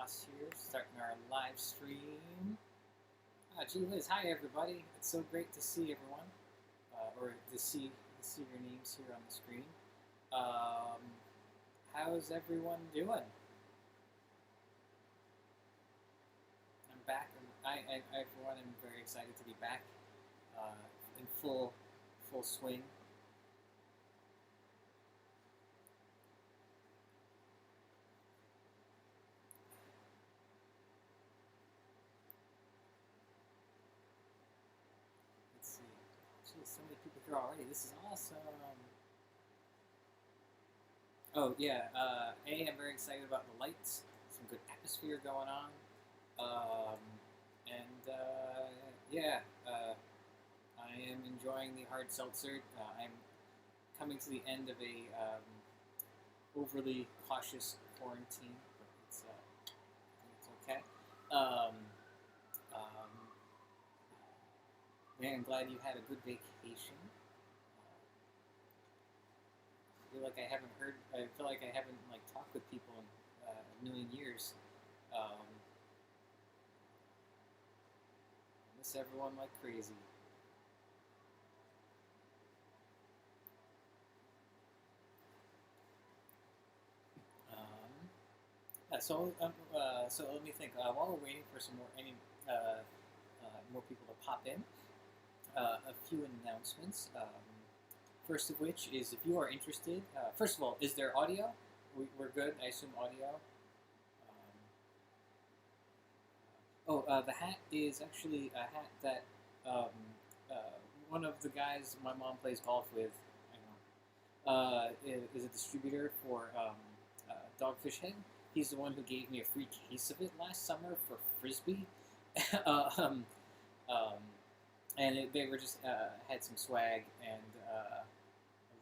Ross here, starting our live stream. Gee whiz, hi everybody. It's so great to see everyone, or to see your names here on the screen. How's everyone doing? I'm back, and I for one am very excited to be back in full swing. So many people here already. This is awesome. Oh yeah, I'm very excited about the lights. Some good atmosphere going on. I am enjoying the hard seltzer. I'm coming to the end of a overly cautious quarantine, but it's okay. Man, I'm glad you had a good vacation. I feel like I haven't talked with people in a million years. I miss everyone like crazy. So let me think. While we're waiting for some more more people to pop in, a few announcements. First of which is, if you are interested, first of all, is there audio? We're good, I assume audio. The hat is actually a hat that one of the guys my mom plays golf with, is a distributor for Dogfish Head. He's the one who gave me a free case of it last summer for Frisbee. They were just had some swag and a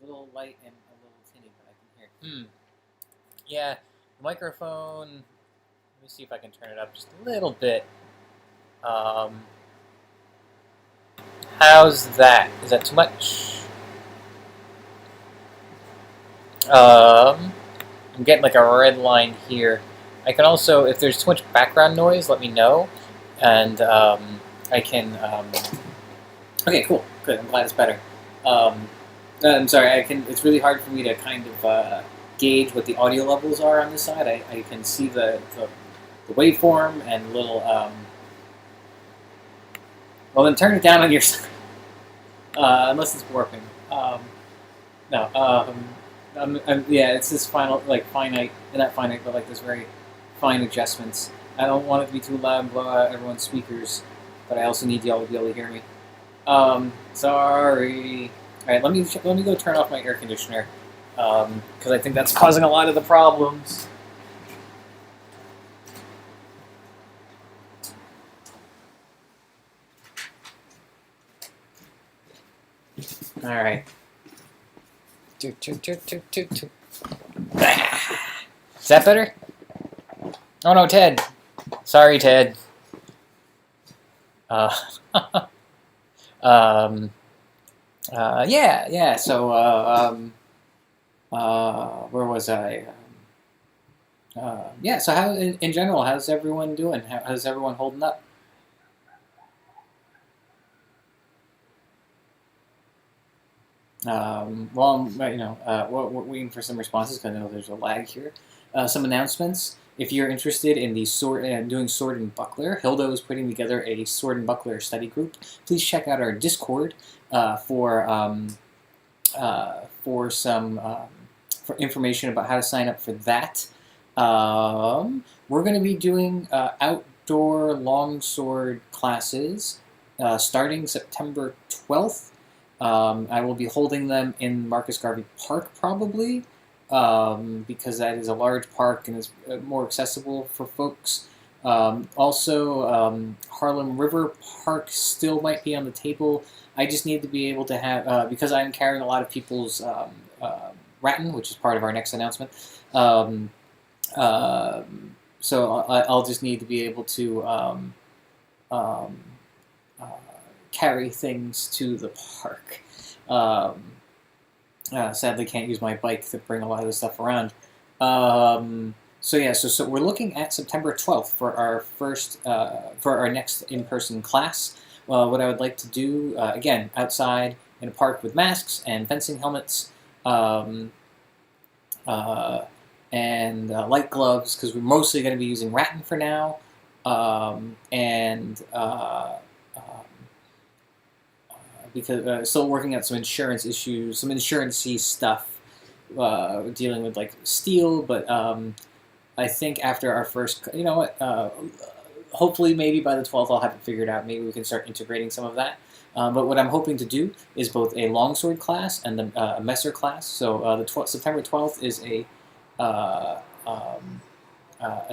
little light and a little tinny, but I can hear. Yeah, the microphone. Let me see if I can turn it up just a little bit. How's that? Is that too much? I'm getting like a red line here. I can also, if there's too much background noise, let me know, and I can. Okay, cool, good. I'm glad it's better. I'm sorry. It's really hard for me to kind of gauge what the audio levels are on this side. I can see the waveform and little. Well, then turn it down on your side, unless it's warping. No. It's this finite, not finite, but like this very fine adjustments. I don't want it to be too loud and blow out everyone's speakers, but I also need y'all to be able to hear me. Sorry. All right, let me go turn off my air conditioner, because I think that's causing a lot of the problems. All right. Is that better? Oh no, Ted. Sorry, Ted. Yeah. So, where was I? So how, in general, how's everyone doing? How's everyone holding up? We're waiting for some responses because I know there's a lag here. Some announcements. If you're interested in the doing sword and buckler, Hildo is putting together a sword and buckler study group. Please check out our Discord for information about how to sign up for that. We're going to be doing outdoor longsword classes starting September 12th. I will be holding them in Marcus Garvey Park probably, because that is a large park and is more accessible for folks. Also, Harlem River Park still might be on the table. I just need to be able to have, because I'm carrying a lot of people's rattan, which is part of our next announcement. So I'll just need to be able to carry things to the park. Sadly, can't use my bike to bring a lot of this stuff around. So yeah, so we're looking at September 12th for our for our next in-person class. What I would like to do, again, outside in a park with masks and fencing helmets, um, and light gloves, because we're mostly going to be using rattan for now, and because still working out some insurance issues, some insurance-y stuff, dealing with like steel, but I think after our first, you know what, hopefully maybe by the 12th I'll have it figured out. Maybe we can start integrating some of that. But what I'm hoping to do is both a longsword class and a messer class. So September 12th is a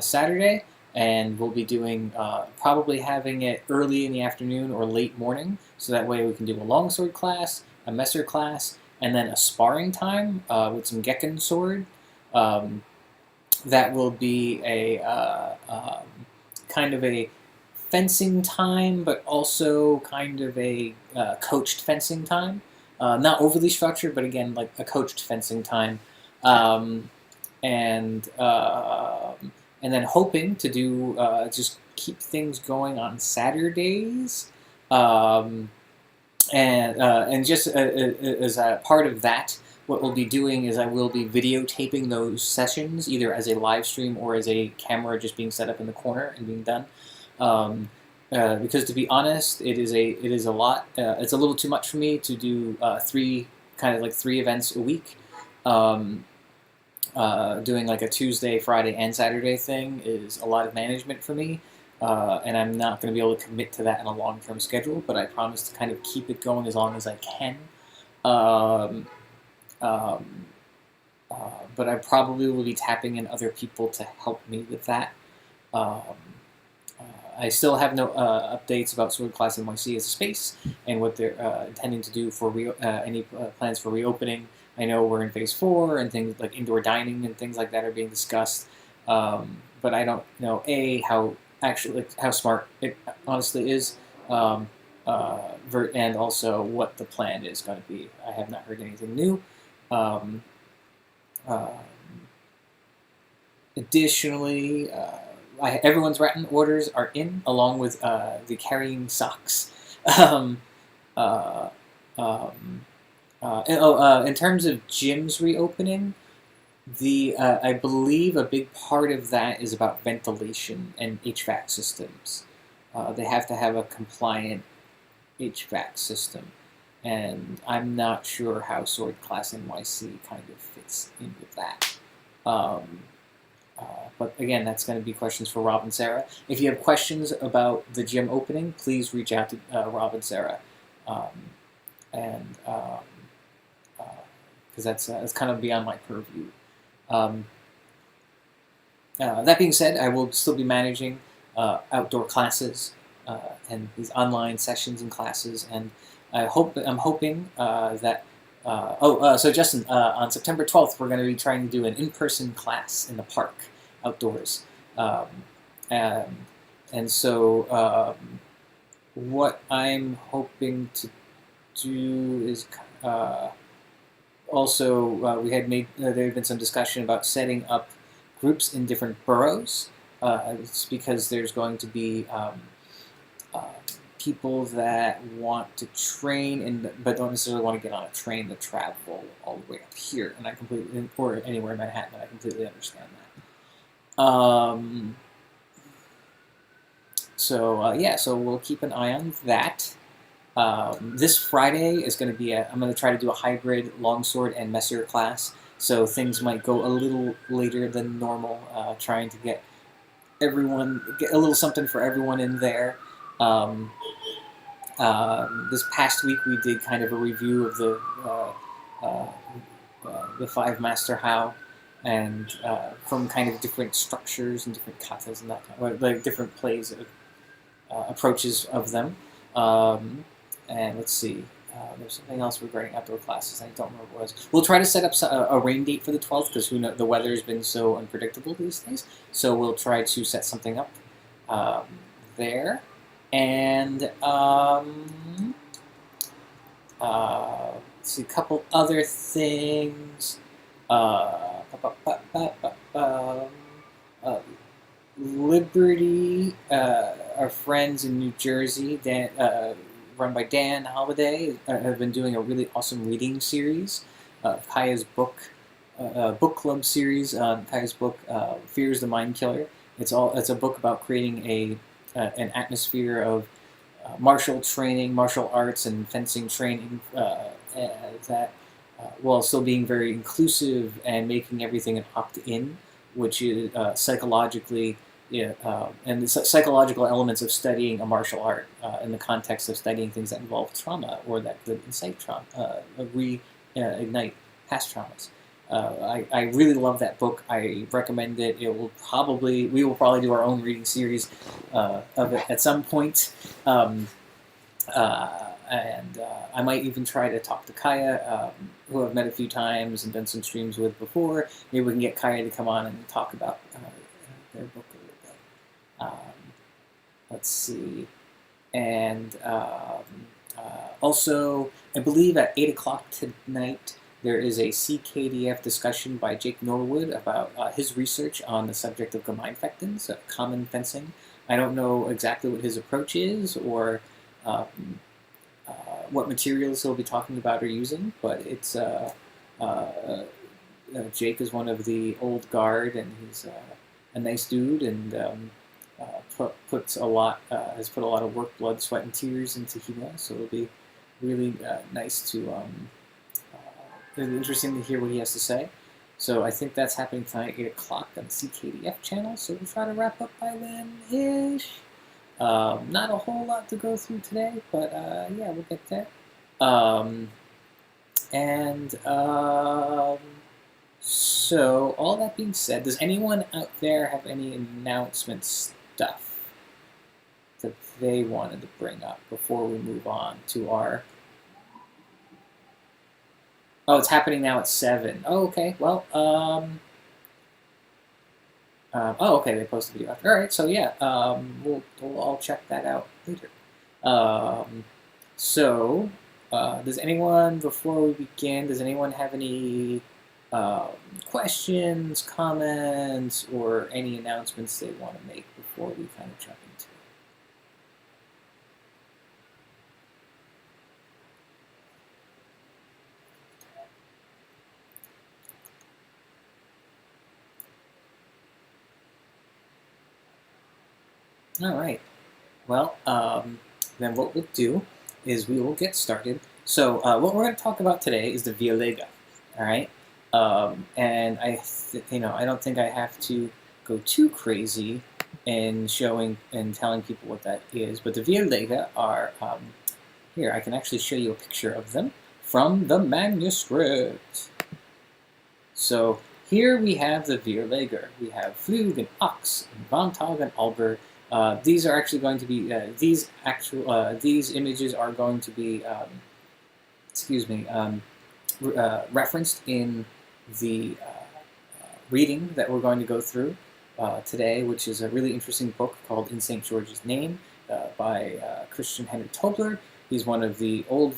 Saturday, and we'll be doing probably having it early in the afternoon or late morning. So that way we can do a longsword class, a messer class, and then a sparring time with some Gekken sword. That will be a kind of a fencing time, but also kind of a coached fencing time. Not overly structured, but again, like a coached fencing time. And then hoping to do just keep things going on Saturdays. And just as a part of that, what we'll be doing is I will be videotaping those sessions, either as a live stream or as a camera just being set up in the corner and being done. Because to be honest, it is a lot. It's a little too much for me to do three events a week. Doing like a Tuesday, Friday, and Saturday thing is a lot of management for me. And I'm not going to be able to commit to that in a long-term schedule, but I promise to kind of keep it going as long as I can. But I probably will be tapping in other people to help me with that. I still have no updates about Sword Class NYC as a space and what they're intending to do for any plans for reopening. I know we're in phase 4 and things like indoor dining and things like that are being discussed, but I don't know how smart it honestly is, and also what the plan is going to be. I have not heard anything new. Additionally, everyone's rattan orders are in, along with the carrying socks. In terms of gyms reopening, I believe a big part of that is about ventilation and HVAC systems. They have to have a compliant HVAC system, and I'm not sure how Sword Class NYC kind of fits in with that. But again, that's going to be questions for Rob and Sarah. If you have questions about the gym opening, please reach out to Rob and Sarah, because that's kind of beyond my purview. That being said, I will still be managing outdoor classes and these online sessions and classes, and I'm hoping that. So Justin, on September 12th, we're going to be trying to do an in-person class in the park, outdoors, and so what I'm hoping to do is also there had been some discussion about setting up groups in different boroughs. It's because there's going to be people that want to train but don't necessarily want to get on a train to travel all the way up here, and or anywhere in Manhattan, and I completely understand that. So we'll keep an eye on that. This Friday is going to be I'm going to try to do a hybrid longsword and messer class, so things might go a little later than normal, trying to get a little something for everyone in there. This past week we did kind of a review of the 5 Master How, and from kind of different structures and different katas and that kind of, like different plays, approaches of them. And let's see, there's something else regarding outdoor classes. I don't remember what it was. We'll try to set up a rain date for the 12th, because who knows, the weather has been so unpredictable these days. So we'll try to set something up there. And let's see, a couple other things. Liberty, our friends in New Jersey, run by Dan Holiday, have been doing a really awesome reading series of Kaya's book club series on Kaya's book, Fear is the Mind Killer. It's a book about creating an atmosphere of martial training, martial arts, and fencing training that while still being very inclusive and making everything an opt-in, which is psychologically, and the psychological elements of studying a martial art in the context of studying things that involve trauma or that could incite trauma, reignite past traumas. I really love that book. I recommend it. We will probably do our own reading series of it at some point. I might even try to talk to Kaya, who I've met a few times and done some streams with before. Maybe we can get Kaya to come on and talk about their book a little bit. Let's see. And also, I believe at 8 o'clock tonight, there is a CKDF discussion by Jake Norwood about his research on the subject of Gemeinfechtens, common fencing. I don't know exactly what his approach is or what materials he'll be talking about or using, but it's Jake is one of the old guard, and he's a nice dude, and has put a lot of work, blood, sweat, and tears into Hema. So it'll be really nice to it'll be interesting to hear what he has to say. So I think that's happening tonight at 8 o'clock on the CKDF channel. So we'll try to wrap up by then-ish. Not a whole lot to go through today, but yeah, we'll get there. So all that being said, does anyone out there have any announcement stuff that they wanted to bring up before we move on to our... Oh, it's happening now at 7. Oh, okay. Well, oh, okay, they posted the video after. All right, so yeah, we'll all check that out later. Does anyone, before we begin, does anyone have any questions, comments, or any announcements they want to make before we kind of jump into it? All right. Well, then what we'll do is we will get started. So what we're going to talk about today is the Via Lega. All right. And I don't think I have to go too crazy in showing and telling people what that is. But the Via Lega are here. I can actually show you a picture of them from the manuscript. So here we have the Via Lega. We have Fluge and Ox and Vontag and Alber. These are actually going to be these images are going to be referenced in the reading that we're going to go through today, which is a really interesting book called In St. George's Name by Christian Tobler. He's one of the old,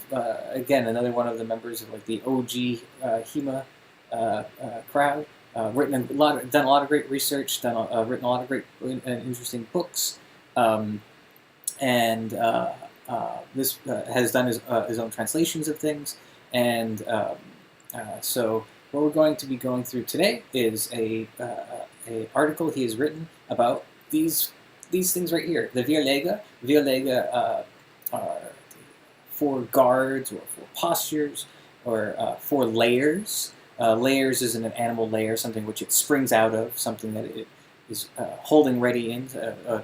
again, another one of the members of like the OG Hema crowd. Done a lot of great research, written a lot of great and interesting books, this has done his own translations of things, and so what we're going to be going through today is a article he has written about these things right here, the Via Lega. Via Lega are for guards or for postures or for layers. Layers is an animal layer, something which it springs out of, something that it is holding ready in,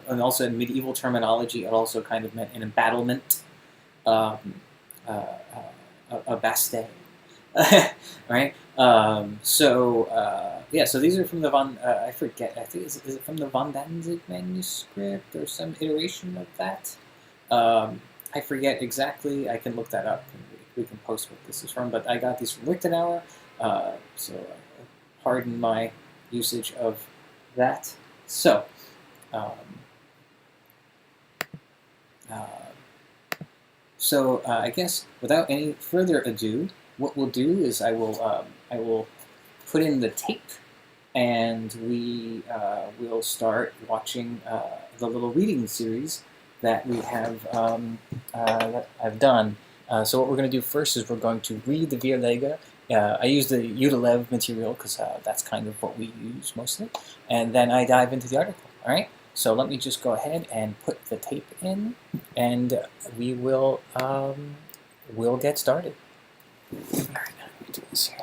and also in medieval terminology, it also kind of meant an embattlement, a bastille, right? Yeah, so these are from the I forget, I think, is it from the Von Danzig manuscript or some iteration of that? I forget exactly, I can look that up, and we can post what this is from, but I got these from Lichtenauer. So pardon my usage of that. So, I guess without any further ado, what we'll do is I will put in the tape, and we will start watching the little reading series that we have that I've done. So what we're going to do first is we're going to read the Via Lega. I use the Jude Lew material because that's kind of what we use mostly, and then I dive into the article. All right. So let me just go ahead and put the tape in, and we will we'll get started. All right, let me do this here.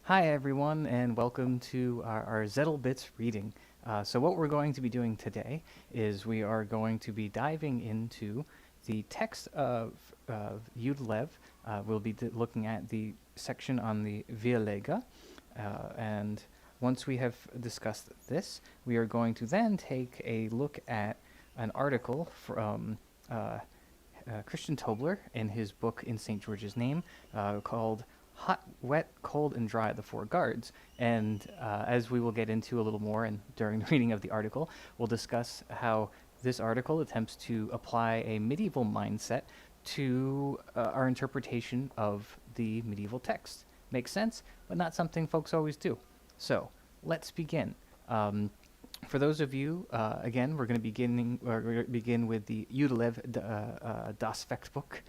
Hi everyone, and welcome to our Zettel Bits reading. So what we're going to be doing today is we are going to be diving into the text of Jude Lew. We'll be looking at the section on the Via Lega, and once we have discussed this, we are going to then take a look at an article from Christian Tobler in his book In St. George's Name called Hot, Wet, Cold, and Dry, the Four Guards. And as we will get into a little more and during the reading of the article, we'll discuss how this article attempts to apply a medieval mindset to our interpretation of the medieval text. Makes sense, but not something folks always do. So let's begin. For those of you, again, we're going to begin with the Jude Lew Das Vechtbook.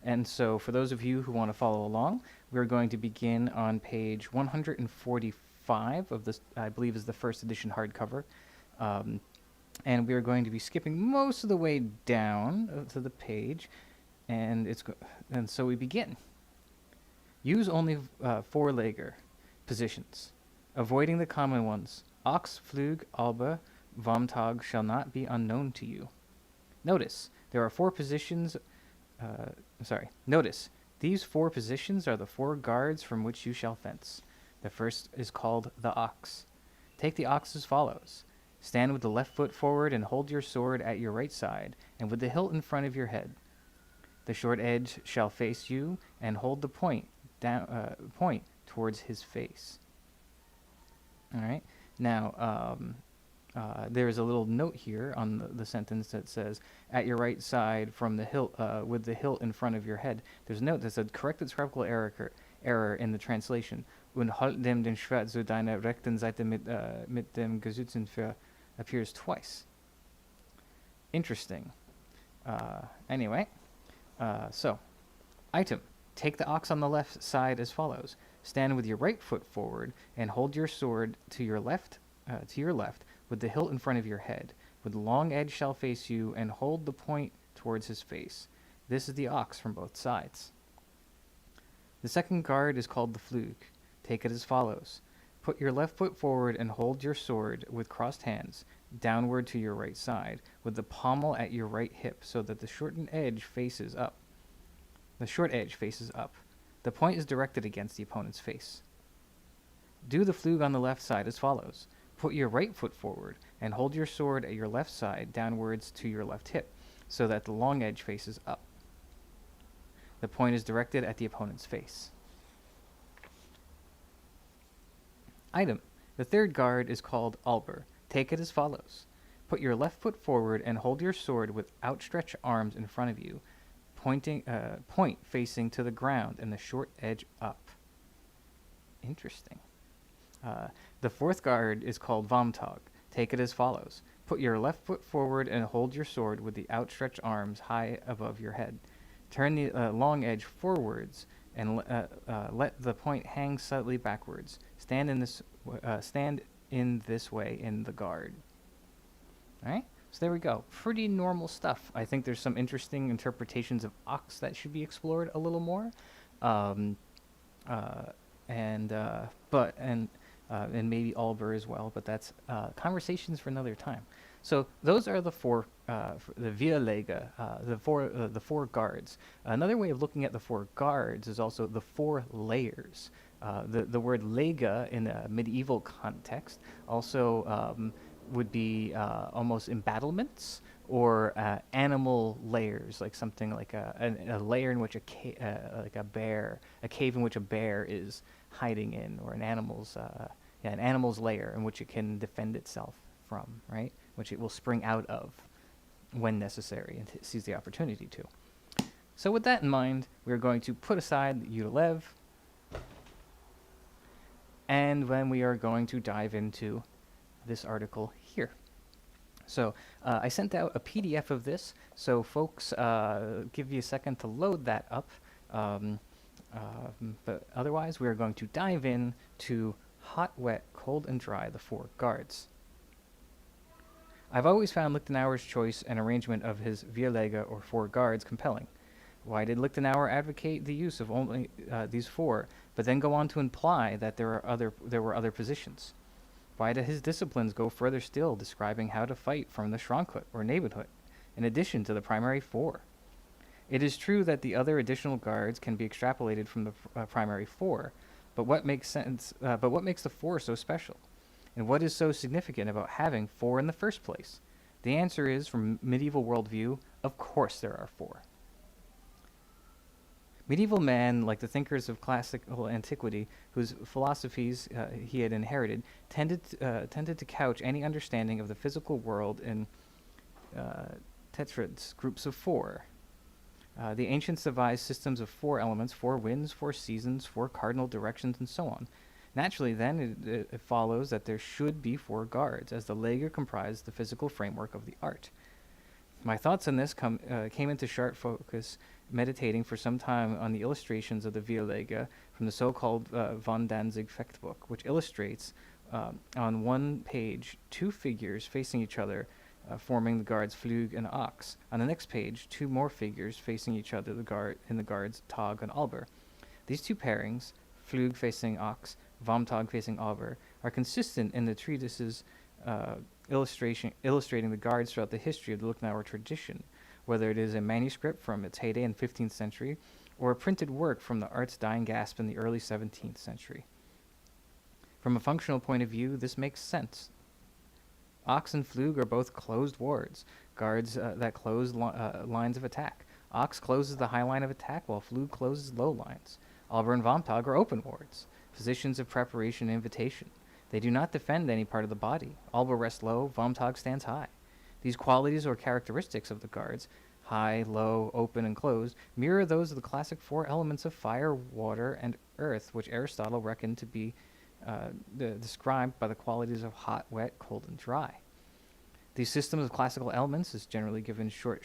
And so for those of you who want to follow along, we're going to begin on page 145 of this, I believe is the first edition hardcover. And we are going to be skipping most of the way down to the page. And so we begin. Use only 4 Lega positions, avoiding the common ones. Ox, Fluge, Alba, Vomtag shall not be unknown to you. Notice, there are 4 positions. Notice, these 4 positions are the 4 guards from which you shall fence. The first is called the ox. Take the ox as follows. Stand with the left foot forward and hold your sword at your right side, and with the hilt in front of your head. The short edge shall face you, and hold the point towards his face. All right. Now, there's a little note here on the sentence that says, "At your right side, from the hilt, with the hilt in front of your head." There's a note that said, "Corrected typographical error in the translation. Und halt dem den Schwert zu deiner rechten Seite mit dem Gesützen für," appears twice. Interesting. Anyway, so item. Take the ox on the left side as follows. Stand with your right foot forward and hold your sword to your left, with the hilt in front of your head. With the long edge shall face you, and hold the point towards his face. This is the ox from both sides. The second guard is called the fluge. Take it as follows. Put your left foot forward and hold your sword with crossed hands, downward to your right side, with the pommel at your right hip, so that the short edge faces up. The point is directed against the opponent's face. Do the fluge on the left side as follows. Put your right foot forward and hold your sword at your left side downwards to your left hip, so that the long edge faces up. The point is directed at the opponent's face. Item. The third guard is called Alber. Take it as follows. Put your left foot forward and hold your sword with outstretched arms in front of you, point facing to the ground and the short edge up. Interesting. The fourth guard is called Vomtag. Take it as follows. Put your left foot forward and hold your sword with the outstretched arms high above your head. Turn the long edge forwards and let the point hang slightly backwards. Stand in this way in the guard. All right? So there we go. Pretty normal stuff. I think there's some interesting interpretations of ox that should be explored a little more, and maybe Alber as well. But that's conversations for another time. So those are the 4, the Via Lega, the 4 guards. Another way of looking at the 4 guards is also the 4 layers. The word Lega in a medieval context also would be almost embattlements, or animal layers, like something like a layer in which like a cave in which a bear is hiding in, or an animal's lair in which it can defend itself from, right? Which it will spring out of when necessary and sees the opportunity to. So with that in mind, we're going to put aside Jude Lew, and then we are going to dive into this article here. So I sent out a PDF of this, so folks, give you a second to load that up. But otherwise, we are going to dive in to hot, wet, cold, and dry, the four guards. I've always found Lichtenauer's choice and arrangement of his Via Lega, or four guards, compelling. Why did Lichtenauer advocate the use of only these four, but then go on to imply that there were other positions? Why do his disciplines go further still, describing how to fight from the Schrankhut or Nebenhut, in addition to the primary four? It is true that the other additional guards can be extrapolated from the primary four, but what makes the four so special? And what is so significant about having four in the first place? The answer is, from medieval worldview, of course there are four. Medieval man, like the thinkers of classical antiquity, whose philosophies he had inherited, tended to couch any understanding of the physical world in tetrads, groups of four. The ancients devised systems of four elements, four winds, four seasons, four cardinal directions, and so on. Naturally, then, it follows that there should be four guards, as the Lega comprised the physical framework of the art. My thoughts on this came into sharp focus meditating for some time on the illustrations of the Via Lega from the so-called von Danzig Fechtbook, which illustrates on one page two figures facing each other, forming the guards Fluge and Ox. On the next page, two more figures facing each other in the guards Tag and Alber. These two pairings, Fluge facing Ox, Vomtag facing Alber, are consistent in the treatise's illustrating the guards throughout the history of the Lichtenauer tradition, whether it is a manuscript from its heyday in 15th century or a printed work from the art's dying gasp in the early 17th century. From a functional point of view, this makes sense. Ox and Fluge are both closed wards, guards that close lines of attack. Ox closes the high line of attack, while Fluge closes low lines. Alber and Vomtag are open wards, positions of preparation and invitation. They do not defend any part of the body. Alber rests low, Vomtag stands high. These qualities or characteristics of the guards, high, low, open, and closed, mirror those of the classic four elements of fire, water, and earth, which Aristotle reckoned to be described by the qualities of hot, wet, cold, and dry. These systems of classical elements is generally given short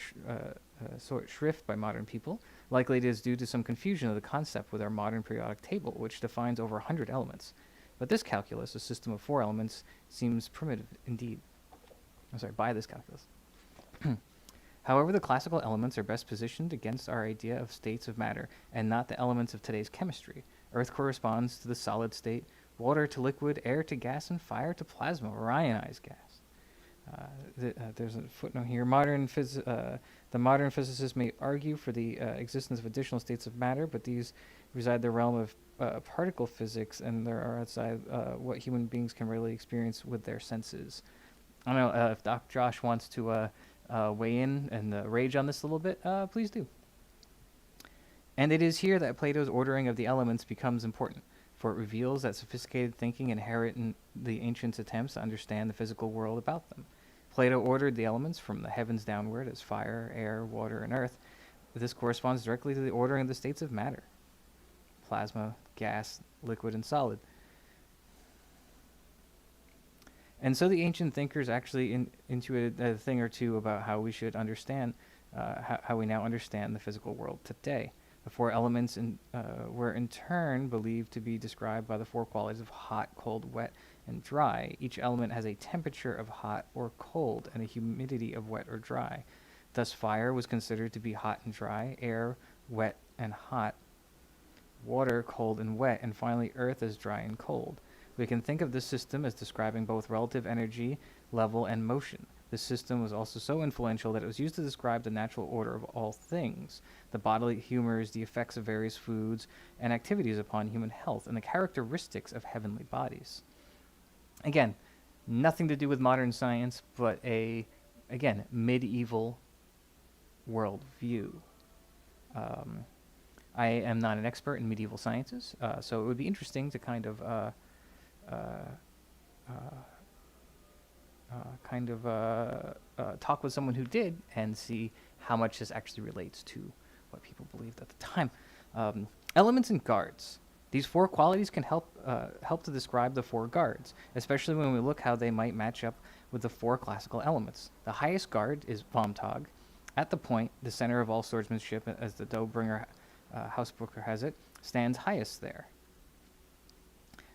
shrift by modern people. Likely it is due to some confusion of the concept with our modern periodic table, which defines over 100 elements. But this calculus, a system of four elements, seems primitive indeed. By this calculus. However, the classical elements are best positioned against our idea of states of matter, and not the elements of today's chemistry. Earth corresponds to the solid state, water to liquid, air to gas, and fire to plasma, or ionized gas. There's a footnote here. The modern physicists may argue for the existence of additional states of matter, but these reside in the realm of particle physics, and they are outside what human beings can really experience with their senses. I don't know if Doc Josh wants to weigh in and rage on this a little bit. Please do. And it is here that Plato's ordering of the elements becomes important, for it reveals that sophisticated thinking inherent in the ancients' attempts to understand the physical world about them. Plato ordered the elements from the heavens downward as fire, air, water, and earth. This corresponds directly to the ordering of the states of matter: plasma, gas, liquid, and solid. And so the ancient thinkers actually intuited a thing or two about how we should understand, how we now understand the physical world today. The four elements were in turn believed to be described by the four qualities of hot, cold, wet, and dry. Each element has a temperature of hot or cold and a humidity of wet or dry. Thus fire was considered to be hot and dry, air wet and hot, water cold and wet, and finally earth as dry and cold. We can think of this system as describing both relative energy, level, and motion. This system was also so influential that it was used to describe the natural order of all things, the bodily humors, the effects of various foods and activities upon human health, and the characteristics of heavenly bodies. Again, nothing to do with modern science, but a again, medieval worldview. I am not an expert in medieval sciences, so it would be interesting to kind of talk with someone who did and see how much this actually relates to what people believed at the time. Elements and guards. These four qualities can help to describe the four guards, especially when we look how they might match up with the four classical elements. The highest guard is Vomtag. At the point, the center of all swordsmanship, as the Dobringer Hausbrucker has it, stands highest there.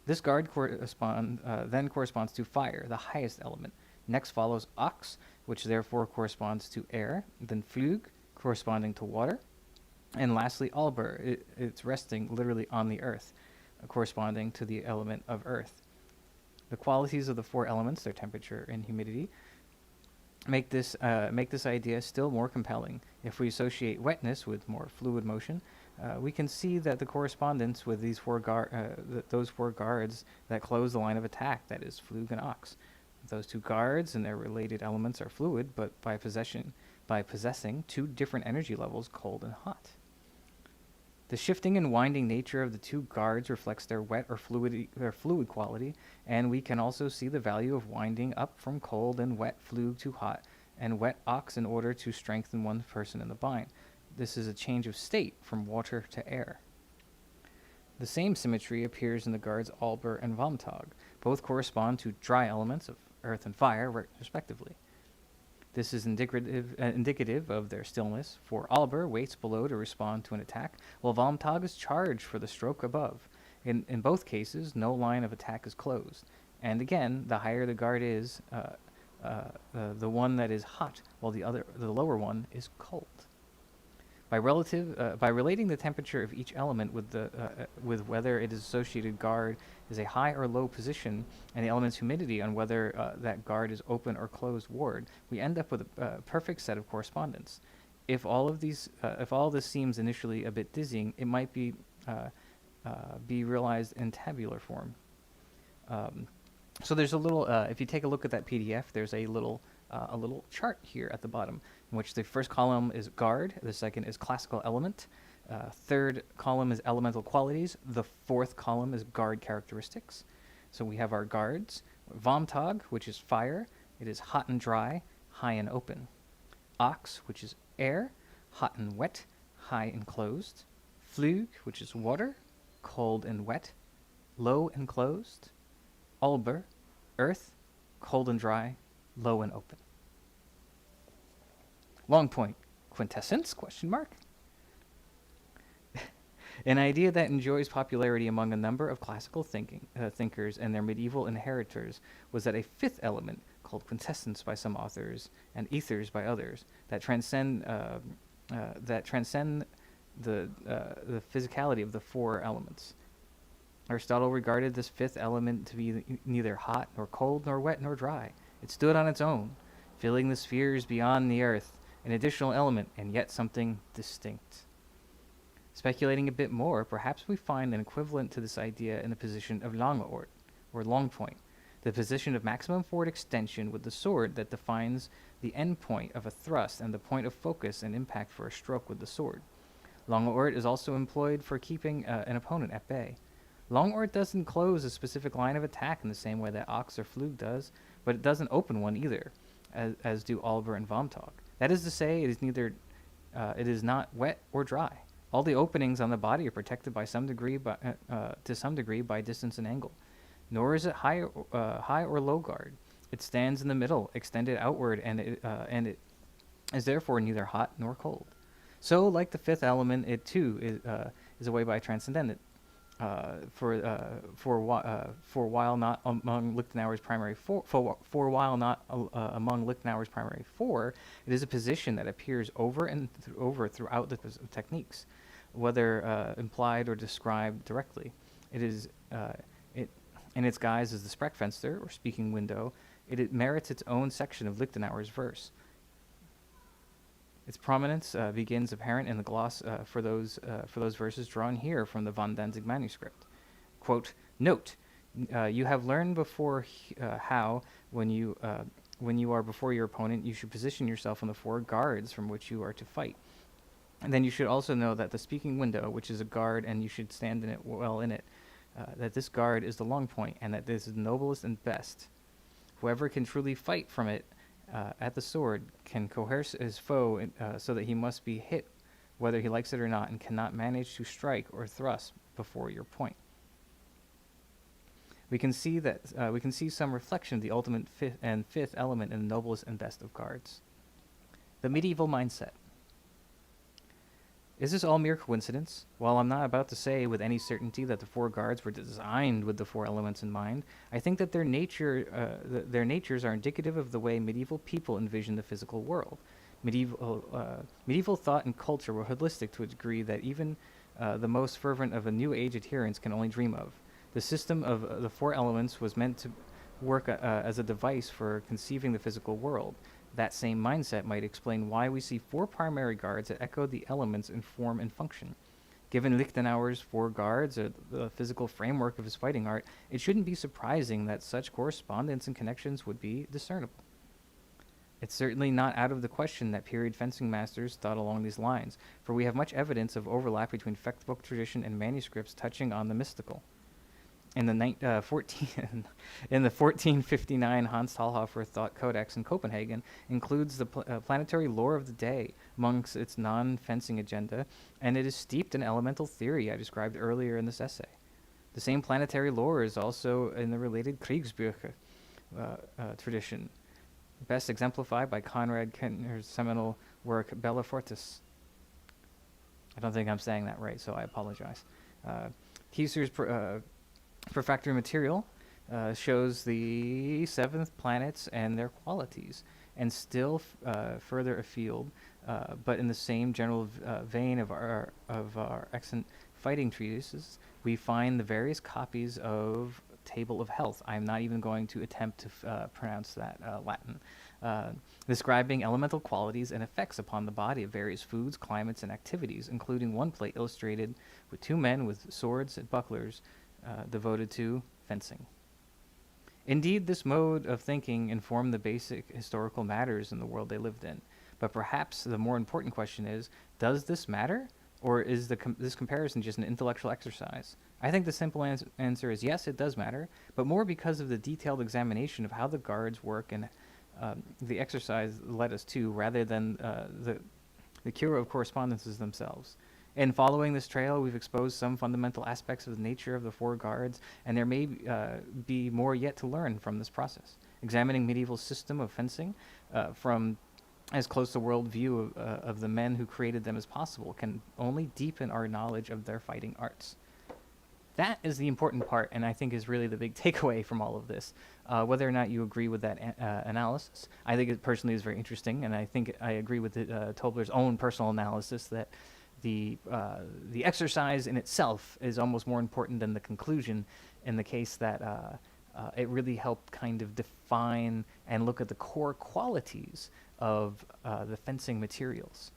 This guard then corresponds to fire, the highest element. Next follows ox, which therefore corresponds to air, then Fluge, corresponding to water, and lastly Alber, it's resting literally on the earth, corresponding to the element of earth. The qualities of the four elements, their temperature and humidity, make this idea still more compelling. If we associate wetness with more fluid motion, we can see that the correspondence with these those four guards that close the line of attack, that is Fluge and ox. Those two guards and their related elements are fluid, but by possessing two different energy levels, cold and hot. The shifting and winding nature of the two guards reflects their wet or fluid quality, and we can also see the value of winding up from cold and wet Fluge to hot and wet ox in order to strengthen one person in the bind. This is a change of state from water to air. The same symmetry appears in the guards Alber and Vomtag. Both correspond to dry elements of earth and fire, respectively. This is indicative of their stillness, for Alber waits below to respond to an attack, while Vomtag is charged for the stroke above. In both cases, no line of attack is closed. And again, the higher the guard is, the one that is hot, while the lower one is cold. By relating the temperature of each element with whether it is associated guard is a high or low position, and the element's humidity on whether that guard is open or closed ward, we end up with a perfect set of correspondence. If all this seems initially a bit dizzying, it might be realized in tabular form. So there's a little. If you take a look at that PDF, there's a little chart here at the bottom, in which the first column is guard, the second is classical element, third column is elemental qualities, the fourth column is guard characteristics. So we have our guards: Vomtag, which is fire, it is hot and dry, high and open; ox, which is air, hot and wet, high and closed; Fluge, which is water, cold and wet, low and closed; Alber, earth, cold and dry, low and open. Long point. Quintessence? ? An idea that enjoys popularity among a number of classical thinkers and their medieval inheritors was that a fifth element, called quintessence by some authors and ethers by others, that transcend the physicality of the four elements. Aristotle regarded this fifth element to be neither hot nor cold nor wet nor dry. It stood on its own, filling the spheres beyond the earth, an additional element, and yet something distinct. Speculating a bit more, perhaps we find an equivalent to this idea in the position of langeoort, or long point, the position of maximum forward extension with the sword that defines the end point of a thrust and the point of focus and impact for a stroke with the sword. Langeoort is also employed for keeping an opponent at bay. Langeoort doesn't close a specific line of attack in the same way that ox or Fluge does, but it doesn't open one either, as do Alber and Vomtag. That is to say, it is not wet or dry. All the openings on the body are protected to some degree by distance and angle. Nor is it high or low guard. It stands in the middle, extended outward, and it is therefore neither hot nor cold. So, like the fifth element, it too is a way by transcendent. For while not among Lichtenauer's primary four, it is a position that appears over and over throughout the techniques, whether implied or described directly. It is in its guise as the Sprechfenster or speaking window. It merits its own section of Lichtenauer's verse. Its prominence begins apparent in the gloss for those verses drawn here from the von Danzig manuscript. Quote, "Note, you have learned before how, when you when you are before your opponent, you should position yourself on the 4 guards from which you are to fight. And then you should also know that the speaking window, which is a guard, and you should stand in it well in it, that this guard is the long point, and that this is noblest and best. Whoever can truly fight from it at the sword can coerce his foe so that he must be hit whether he likes it or not, and cannot manage to strike or thrust before your point. We can see some reflection of the ultimate fifth element in the noblest and best of guards. The medieval mindset. Is this all mere coincidence? While I'm not about to say with any certainty that the 4 guards were designed with the 4 elements in mind, I think that their natures are indicative of the way medieval people envisioned the physical world. Medieval thought and culture were holistic to a degree that even the most fervent of a New Age adherents can only dream of. The system of the 4 elements was meant to work as a device for conceiving the physical world. That same mindset might explain why we see 4 primary guards that echo the elements in form and function. Given Lichtenauer's 4 guards, or the physical framework of his fighting art, it shouldn't be surprising that such correspondence and connections would be discernible. It's certainly not out of the question that period fencing masters thought along these lines, for we have much evidence of overlap between textbook tradition and manuscripts touching on the mystical. In the 1459 Hans Talhofer Thought Codex in Copenhagen includes the planetary lore of the day amongst its non-fencing agenda, and it is steeped in elemental theory I described earlier in this essay. The same planetary lore is also in the related Kriegsbücher tradition, best exemplified by Conrad Kentner's seminal work Bella Fortis. I don't think I'm saying that right, so I apologize. Kieser's Perfactory material shows the 7th planets and their qualities, and still further afield, but in the same general vein of our excellent fighting treatises, we find the various copies of Table of Health. I'm not even going to attempt to pronounce that Latin, describing elemental qualities and effects upon the body of various foods, climates, and activities, including one plate illustrated with 2 men with swords and bucklers devoted to fencing. Indeed, this mode of thinking informed the basic historical matters in the world they lived in. But perhaps the more important question is, does this matter? Or is this comparison just an intellectual exercise? I think the simple answer is yes, it does matter, but more because of the detailed examination of how the guards work and the exercise led us to, rather than the cure of correspondences themselves. In following this trail, we've exposed some fundamental aspects of the nature of the 4 guards, and there may be more yet to learn from this process. Examining medieval system of fencing from as close to worldview of the men who created them as possible can only deepen our knowledge of their fighting arts. That is the important part, and I think is really the big takeaway from all of this. Whether or not you agree with that analysis, I think it personally is very interesting, and I think I agree with Tobler's own personal analysis that the exercise in itself is almost more important than the conclusion, in the case that it really helped kind of define and look at the core qualities of the fencing materials.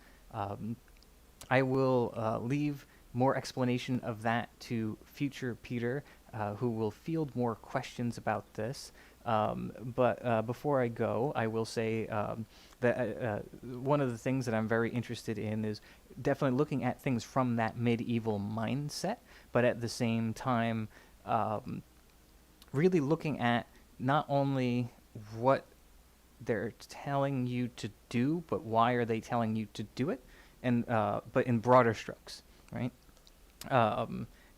I will leave more explanation of that to future Peter, who will field more questions about this. But before I go, I will say that one of the things that I'm very interested in is definitely looking at things from that medieval mindset, but at the same time, really looking at not only what they're telling you to do, but why are they telling you to do it, and but in broader strokes, right?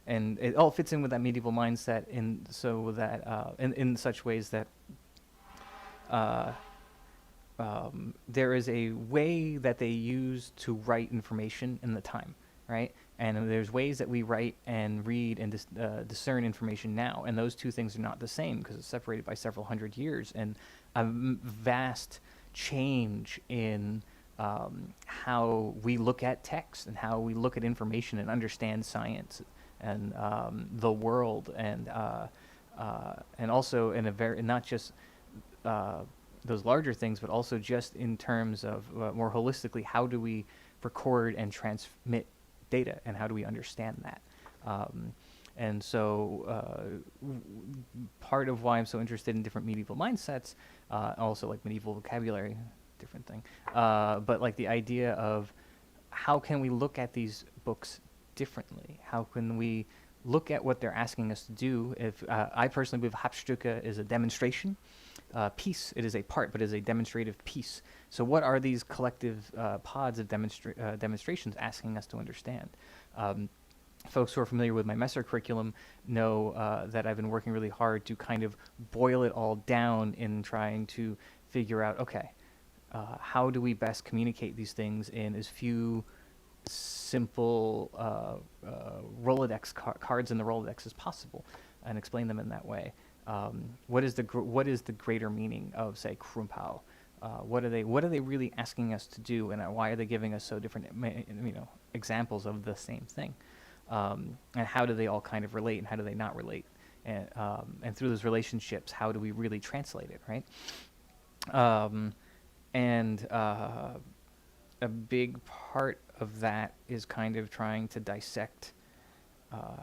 And it all fits in with that medieval mindset, in so that in such ways that there is a way that they use to write information in the time, right? And there's ways that we write and read and discern information now, and those two things are not the same because it's separated by several hundred years, and a vast change in how we look at text and how we look at information and understand science and the world, and also in a very, not just those larger things, but also just in terms of more holistically, how do we record and transmit data, and how do we understand that? And so part of why I'm so interested in different medieval mindsets, also like medieval vocabulary, different thing, but like the idea of how can we look at these books differently? How can we look at what they're asking us to do? If I personally believe Hauptstücke is a demonstration piece, it is a part, but it is a demonstrative piece. So what are these collective pods of demonstrations asking us to understand? Folks who are familiar with my Messer curriculum know that I've been working really hard to kind of boil it all down in trying to figure out, okay, how do we best communicate these things in as few simple Rolodex cards in the Rolodex as possible, and explain them in that way. What is the greater meaning of, say, Krumpau? What are they really asking us to do, and why are they giving us so different examples of the same thing? And how do they all kind of relate, and how do they not relate? And through those relationships, how do we really translate it, right? And a big part of that is kind of trying to dissect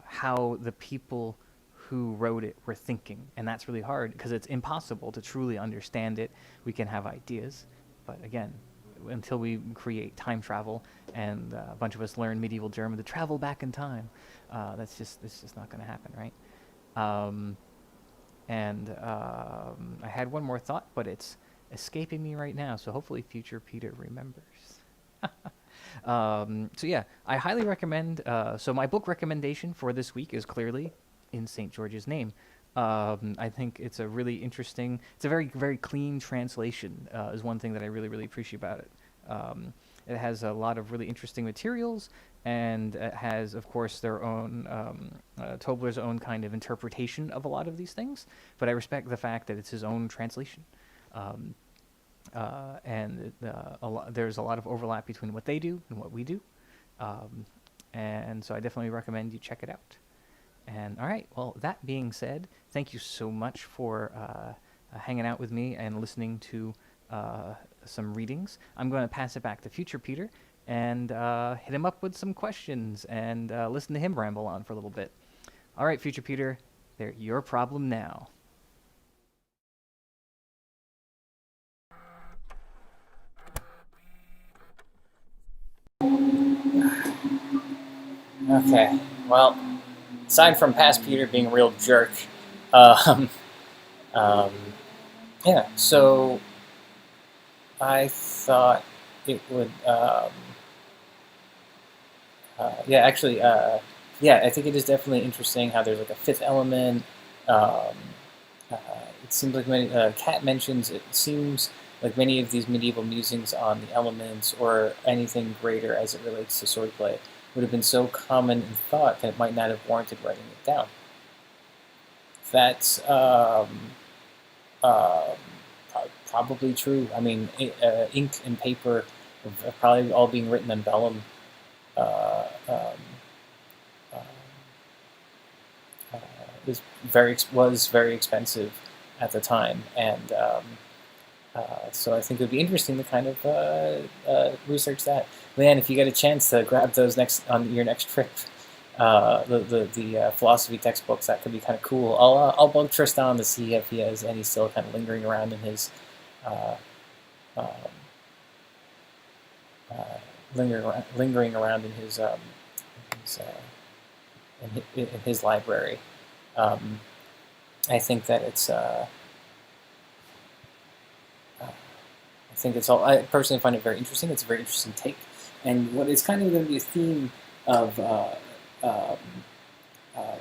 how the people who wrote it were thinking. And that's really hard because it's impossible to truly understand it. We can have ideas, but again, until we create time travel and a bunch of us learn medieval German to travel back in time, that's just not going to happen, right? I had one more thought, but it's escaping me right now, so hopefully future Peter remembers. So yeah, I highly recommend, so my book recommendation for this week is clearly In St. George's Name. I think it's a really interesting, it's a very, very clean translation, is one thing that I really, really appreciate about it. It has a lot of really interesting materials, and it has, of course, their own, Tobler's own kind of interpretation of a lot of these things, but I respect the fact that it's his own translation. There's a lot of overlap between what they do and what we do. And so I definitely recommend you check it out. And all right, well, that being said, thank you so much for hanging out with me and listening to some readings. I'm going to pass it back to future Peter and hit him up with some questions and listen to him ramble on for a little bit. All right, future Peter, they're your problem now. Okay, well, aside from past Peter being a real jerk, um, um, yeah, so I thought it would, I think it is definitely interesting how there's like a fifth element. Um, uh, it seems like Kat mentions, it seems like many of these medieval musings on the elements or anything greater as it relates to swordplay would have been so common in thought that it might not have warranted writing it down. That's probably true. I mean, ink and paper are probably all being written on vellum. Was very expensive at the time, and so I think it would be interesting to kind of research that. Man, if you get a chance to grab those on your next trip, the philosophy textbooks, that could be kind of cool. I'll bug Tristan to see if he has any still kind of lingering around in his um, lingering around in his in his library. I think that it's. I think it's all. I personally find it very interesting. It's a very interesting take, and what is kind of going to be a theme of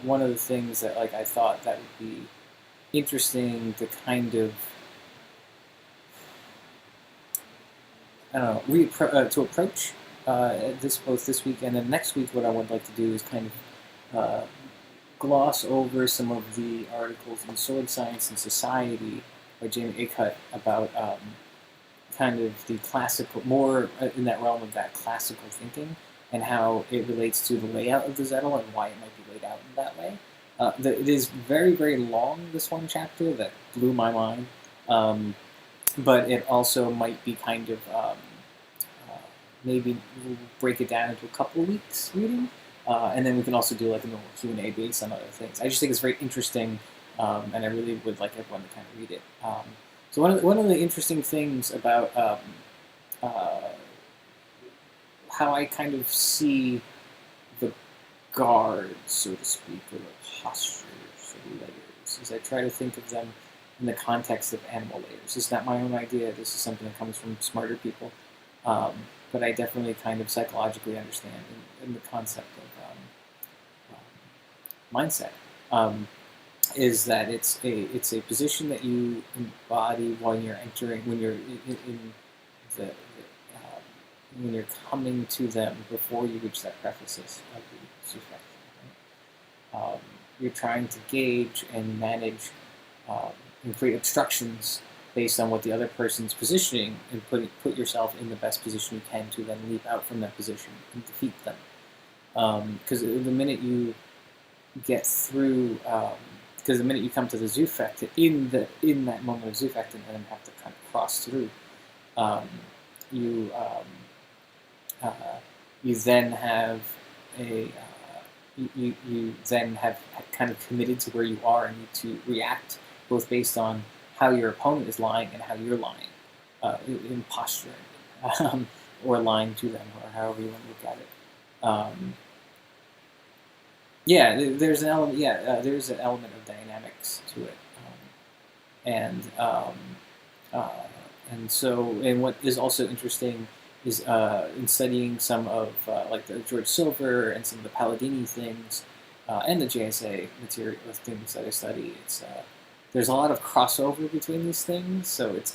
one of the things that I thought that would be interesting to kind of to approach both this week and then next week. What I would like to do is kind of gloss over some of the articles in Sword Science and Society by Jamie Aikut about kind of the classical, more in that realm of that classical thinking, and how it relates to the layout of the Zettel and why it might be laid out in that way. It is very, very long, this one chapter, that blew my mind, but it also might be kind of, maybe we'll break it down into a couple of weeks reading, And then we can also do like a normal Q&A based on other things. I just think it's very interesting, and I really would like everyone to kind of read it. So one of the interesting things about how I kind of see the guards, so to speak, or the postures or the layers, is I try to think of them in the context of animal layers. This is not my own idea. This is something that comes from smarter people. But I definitely kind of psychologically understand in the concept of mindset. Is that it's a position that you embody when you're entering, when you're in the when you're coming to them before you reach that prefaces of the suffix. Right? You're trying to gauge and manage and create obstructions based on what the other person's positioning, and put yourself in the best position you can to then leap out from that position and defeat them. Because the minute you get through, because the minute you come to the Zufect, in that moment of Zufect, and then have to kind of cross through, you then have you then have kind of committed to where you are and need to react both based on how your opponent is lying and how you're lying in posturing, or lying to them, or however you want to look at it. There's an element. There's an element of dynamics to it, and what is also interesting is in studying some of like the George Silver and some of the Palladini things, and the JSA material things that I study. There's a lot of crossover between these things, so it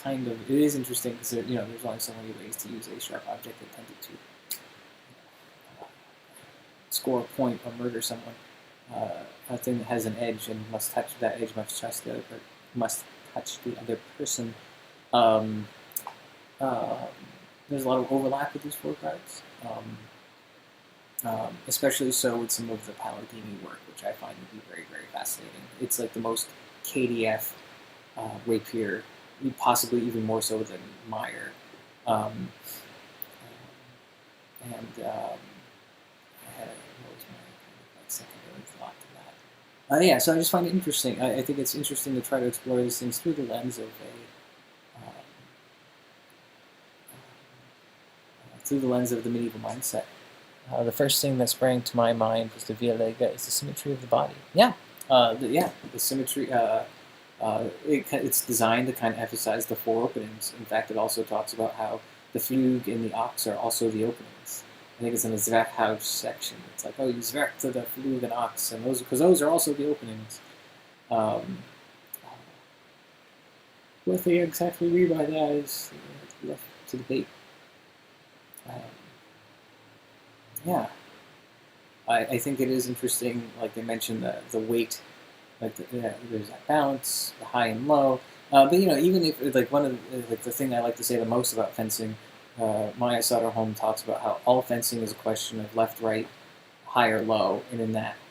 is interesting because there's only so many ways to use a sharp object intended to score a point or murder someone. A thing that has an edge and must touch that edge, must touch the other person. There's a lot of overlap with these four guards, especially so with some of the Palladini work, which I find to be very, very fascinating. It's like the most KDF rapier, possibly even more so than Meyer. I had what was my secondary thought to that? So I just find it interesting. I think it's interesting to try to explore these things through the lens of the medieval mindset. The first thing that sprang to my mind was the Via Lega is the symmetry of the body. The symmetry. It's designed to kind of emphasize the four openings. In fact, it also talks about how the Fluge and the Ox are also the openings. I think it's in the Zwerchhaus section. It's like, you Zwerch to the Fluge and Ox, and those are also the openings. What they exactly read by that is left to debate. I think it is interesting, like they mentioned the weight, like there's that balance, the high and low. But even if like one of the thing I like to say the most about fencing, Maya Soderholm talks about how all fencing is a question of left, right, high or low, and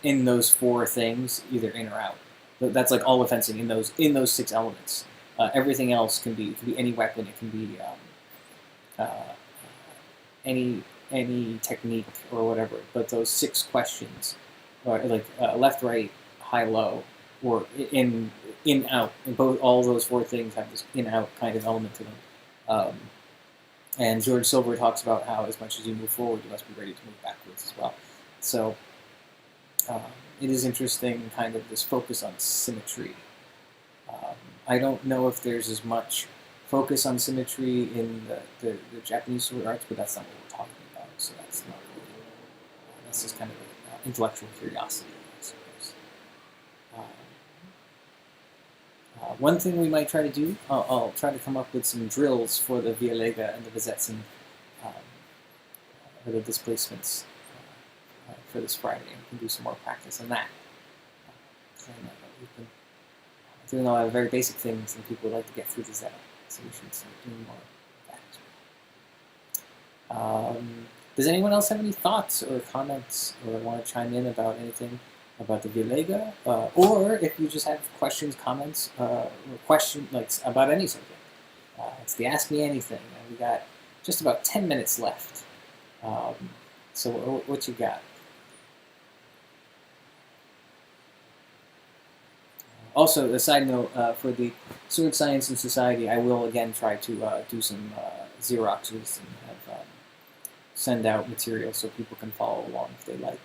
in those four things, either in or out. But that's like all of fencing in those six elements. Everything else can be any weapon. It can be any technique or whatever, but those six questions, or like left, right, high, low, or in, out, and all those four things have this in, out kind of element to them. And George Silver talks about how as much as you move forward, you must be ready to move backwards as well. So it is interesting, kind of this focus on symmetry. I don't know if there's as much focus on symmetry in the Japanese sword arts, but that's not what we're talking about. So that's not really, that's just kind of an intellectual curiosity, I suppose. One thing we might try to do, I'll try to come up with some drills for the Via Lega and the Besetzen, or the displacements for this Friday. We can do some more practice on that. We've been doing a lot of very basic things, and people would like to get through the Zettel. So we should start doing more of that. Does anyone else have any thoughts or comments or want to chime in about anything about the Via Lega? Or if you just have questions, comments, or questions like about any subject. It's the Ask Me Anything. And we got just about 10 minutes left. So what you got? Also, a side note, for the Sword Science and Society, I will again try to do some Xeroxes and have send out material so people can follow along if they like.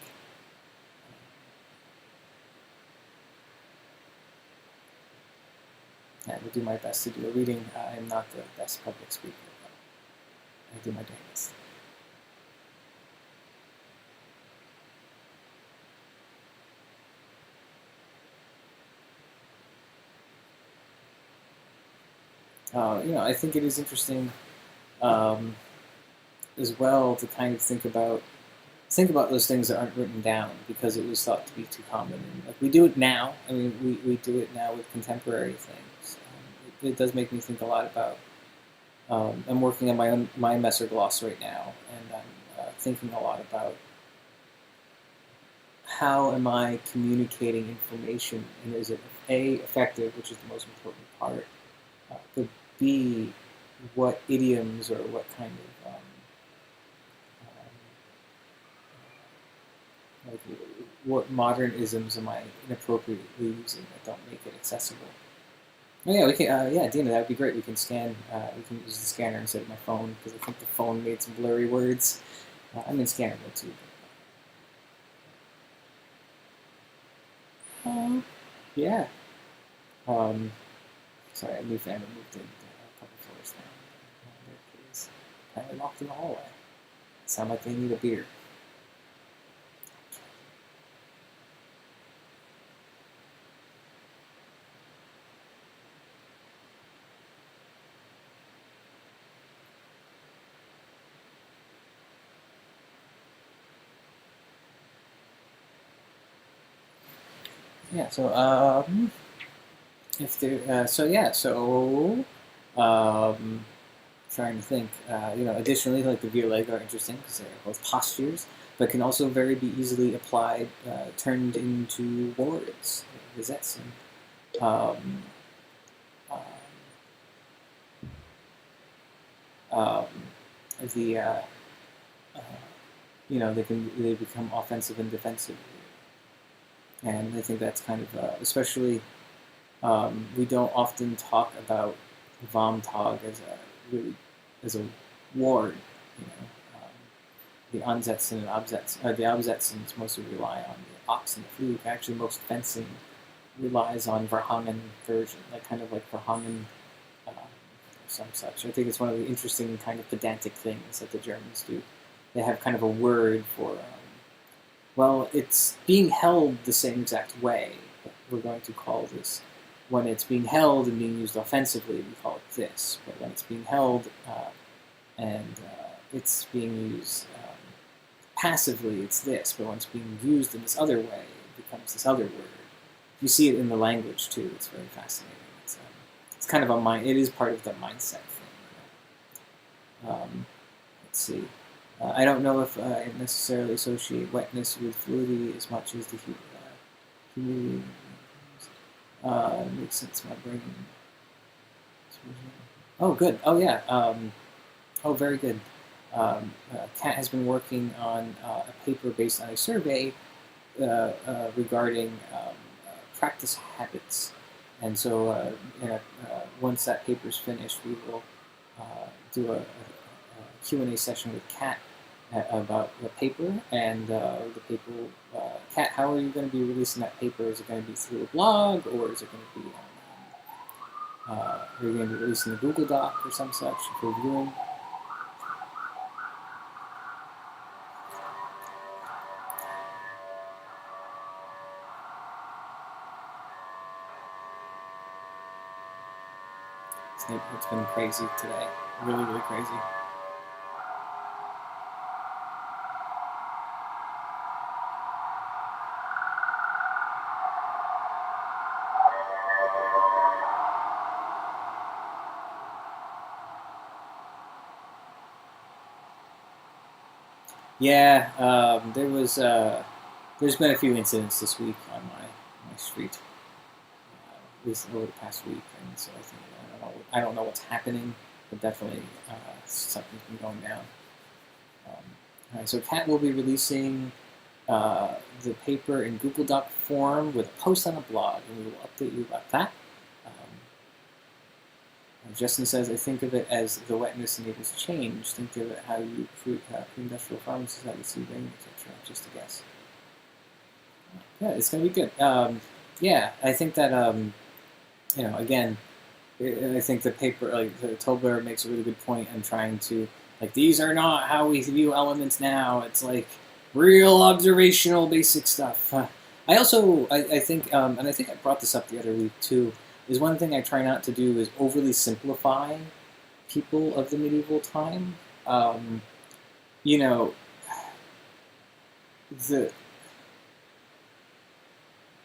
I will do my best to do a reading. I am not the best public speaker, but I do my best. I think it is interesting as well to kind of think about those things that aren't written down because it was thought to be too common. And like we do it now. I mean, we do it now with contemporary things. It does make me think a lot about. I'm working on my Messer gloss right now, and I'm thinking a lot about how am I communicating information, and is it A, effective, which is the most important part, but B, what idioms or what kind of like what modern isms am I inappropriately using that don't make it accessible? Oh yeah, we can. Yeah, Dina, that would be great. We can scan. We can use the scanner instead of my phone because I think the phone made some blurry words. I'm in Scannable too. Yeah. Sorry, a new family moved in a couple floors down. Their kids apparently locked in the hallway. Sound like they need a beer. Yeah. So if there, trying to think. Additionally, like the Lega are interesting because they're both postures, but can also very be easily applied, turned into words, gazettes, and um, um, the they become offensive and defensive, and I think that's kind of especially we don't often talk about Vomtog as a ward, you know. The Ansätzen and Absätzen, the Absätzens mostly rely on the Ox and the Fluge. Actually, most fencing relies on Verhangen version, like kind of like Verhangen or some such. I think it's one of the interesting kind of pedantic things that the Germans do. They have kind of a word for, it's being held the same exact way, but we're going to call this, when it's being held and being used offensively, we call it this. But when it's being held and it's being used passively, it's this. But when it's being used in this other way, it becomes this other word. You see it in the language too. It's very fascinating. It's kind of a mind. It is part of the mindset thing. Let's see. I don't know if I necessarily associate wetness with fluidity as much as the humidity. Makes sense. My brain. Oh, good. Oh, yeah. Very good. Kat has been working on a paper based on a survey regarding practice habits. And so once that paper is finished, we will do a Q&A session with Kat about the paper. And the paper, Kat, how are you going to be releasing that paper? Is it going to be through a blog, or is it going to be are you going to be releasing a Google Doc or some such for viewing? It's been crazy today. Really, really crazy. Yeah, there's been a few incidents this week on my street, at least over the past week, and so I think I don't know what's happening, but definitely something's been going down. So Kat will be releasing the paper in Google Doc form with a post on the blog, and we will update you about that. Justin says, I think of it as the wetness enables change. Think of it how you pre-industrial farming society see rain, etc. Just a guess. Yeah, it's going to be good. Yeah, I think that, again, I think the paper, like the Tobler makes a really good point in trying to, like, these are not how we view elements now. It's like real observational basic stuff. I also, I think, and I think I brought this up the other week too, is one thing I try not to do is overly simplify people of the medieval time.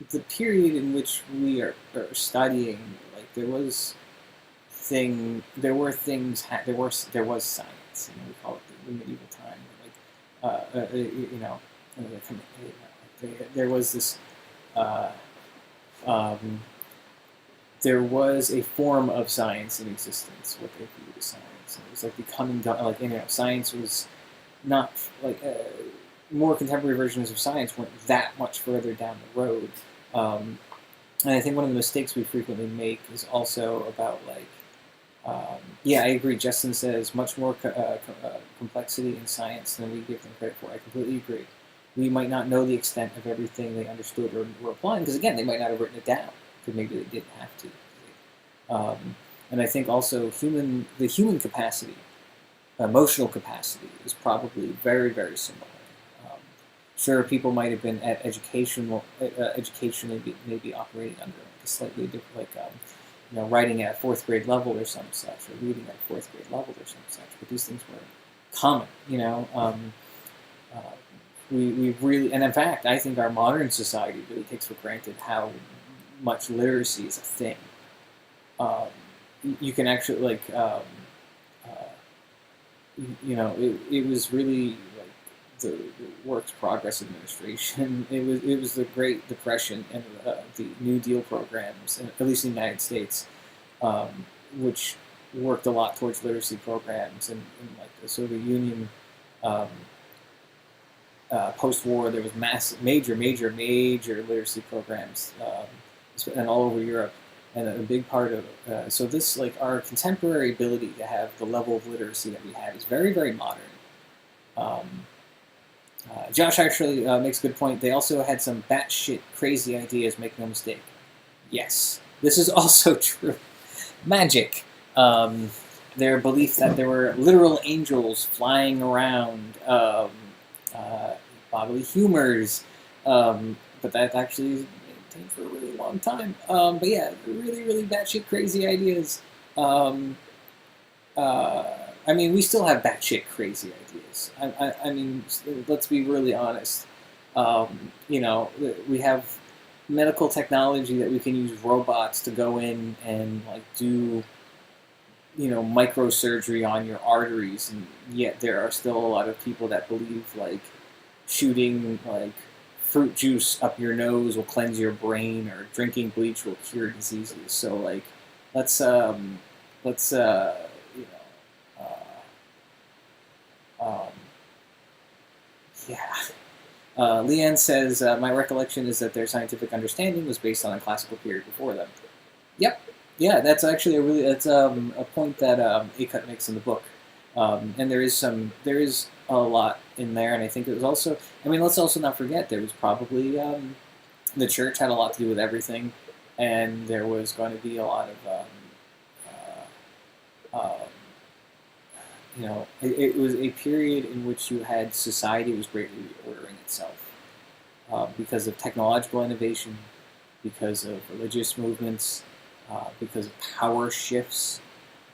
The period in which we are studying, like there was science, we call it the medieval time, there was this, there was a form of science in existence, what they viewed as science. And it was like becoming, science was not, more contemporary versions of science went that much further down the road. And I think one of the mistakes we frequently make is also about, I agree, Justin says much more complexity in science than we give them credit for. I completely agree. We might not know the extent of everything they understood or were applying, because again, they might not have written it down, because maybe they didn't have to. And I think also the human capacity, emotional capacity, is probably very, very similar. Sure, people might have been at educationally maybe operating under a slightly different, writing at fourth grade level or some such, or reading at fourth grade level or some such. But these things were common, we really, and in fact, I think our modern society really takes for granted how much literacy is a thing. You can actually, it was really the Works Progress Administration. It was the Great Depression and the New Deal programs, at least in the United States, which worked a lot towards literacy programs. And the Soviet Union, post-war, there was major literacy programs, and all over Europe. And a big part of so this, our contemporary ability to have the level of literacy that we have is very, very modern. Josh actually makes a good point. They also had some batshit crazy ideas, make no mistake. Yes, this is also true. Magic. Their belief that there were literal angels flying around, bodily humors, but that actually maintained for a really long time. But yeah, really, really batshit crazy ideas. We still have batshit crazy ideas. Let's be really honest. We have medical technology that we can use robots to go in and do, microsurgery on your arteries, and yet there are still a lot of people that believe shooting fruit juice up your nose will cleanse your brain, or drinking bleach will cure diseases. So let's Leanne says, my recollection is that their scientific understanding was based on a classical period before them. Yep. Yeah, that's actually a point that Acut makes in the book. And there is a lot in there, and I think it was also, let's also not forget, there was probably, the church had a lot to do with everything, and there was going to be a lot of, it was a period in which you had society was greatly reordering itself because of technological innovation, because of religious movements, because of power shifts.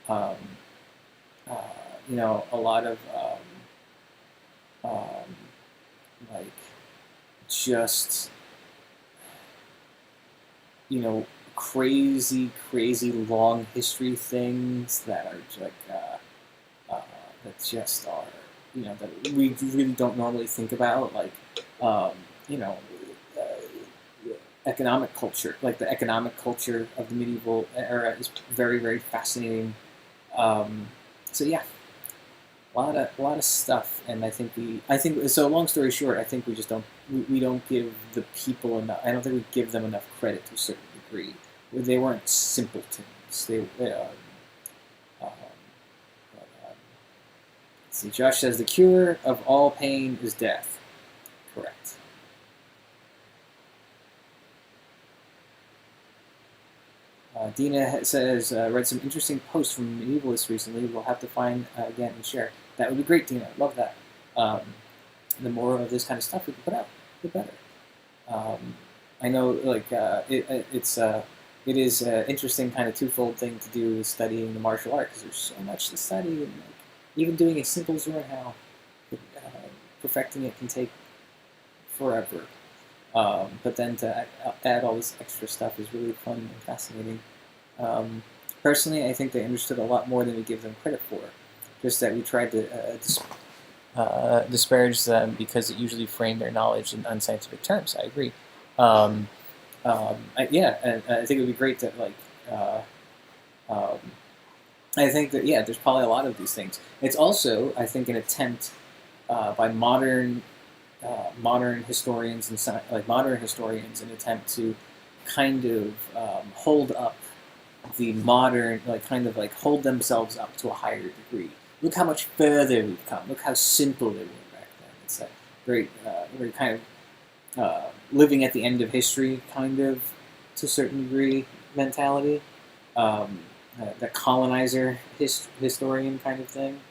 A lot of just crazy long history things that are that just are that we really don't normally think about, economic culture. The economic culture of the medieval era is very, very fascinating. So yeah, a lot of stuff, and I think so. Long story short, I think we just don't we don't give the people enough. I don't think we give them enough credit to a certain degree. They weren't simpletons. Um, see, Josh says the cure of all pain is death. Correct. Dina says, read some interesting posts from medievalists recently. We'll have to find again and share. That would be great, Dina. Love that. The more of this kind of stuff we can put out, the better. I know, like, it is an interesting kind of twofold thing to do with studying the martial art, because there's so much to study, and like, even doing a simple Zornhao, perfecting it can take forever. But then to add all this extra stuff is really fun and fascinating. Personally, I think they understood a lot more than we give them credit for. Just that we tried to disparage them because it usually framed their knowledge in unscientific terms. I agree. Yeah, and I think it would be great to like. I think that there's probably a lot of these things. It's also, I think, an attempt by modern historians and an attempt to kind of hold up the modern, hold themselves up to a higher degree. Look how much further we've come. Look how simple they were back then. It's a very kind of living at the end of history, kind of, to a certain degree, mentality. The colonizer historian kind of thing.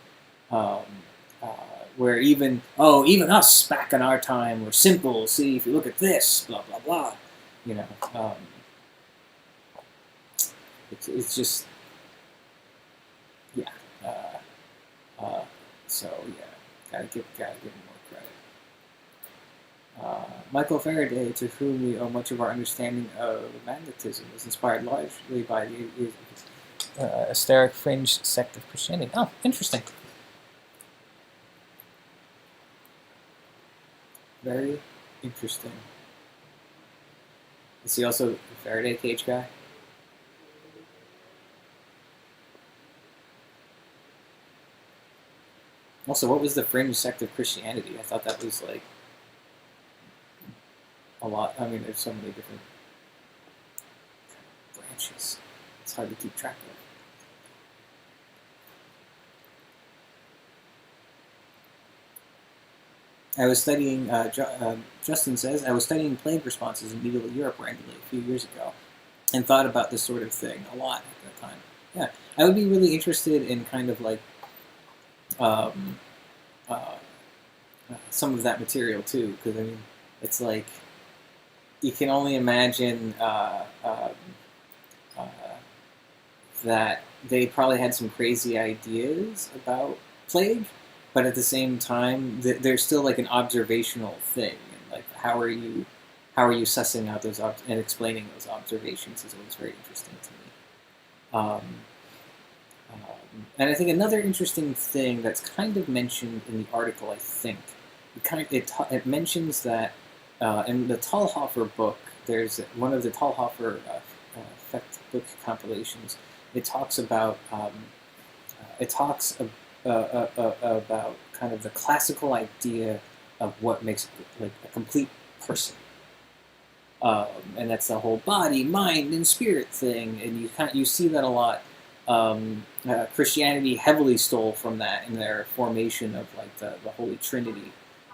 Where even us back in our time were simple. See, if you look at this, blah blah blah. You know, it's just so gotta give him more credit. Michael Faraday, to whom we owe much of our understanding of magnetism, was inspired largely by the Asteric fringe sect of Christianity. Oh, interesting. Very interesting. Is he also a Faraday cage guy? Also, what was the fringe sect of Christianity? I thought that was like a lot. I mean, there's so many different branches. It's hard to keep track of. I was studying, Justin says, I was studying plague responses in medieval Europe randomly a few years ago and thought about this sort of thing a lot at that time. Yeah, I would be really interested in kind of like some of that material too, because I mean, it's like you can only imagine that they probably had some crazy ideas about plague, but at the same time, there's still like an observational thing. And like, how are you sussing out those and explaining those observations is always very interesting to me. And I think another interesting thing that's kind of mentioned in the article, I think, it mentions that in the Talhofer book, there's one of the Talhofer Effect book compilations. It talks about about kind of the classical idea of what makes like a complete person, and that's the whole body, mind, and spirit thing. And you see that a lot. Christianity heavily stole from that in their formation of like the Holy Trinity,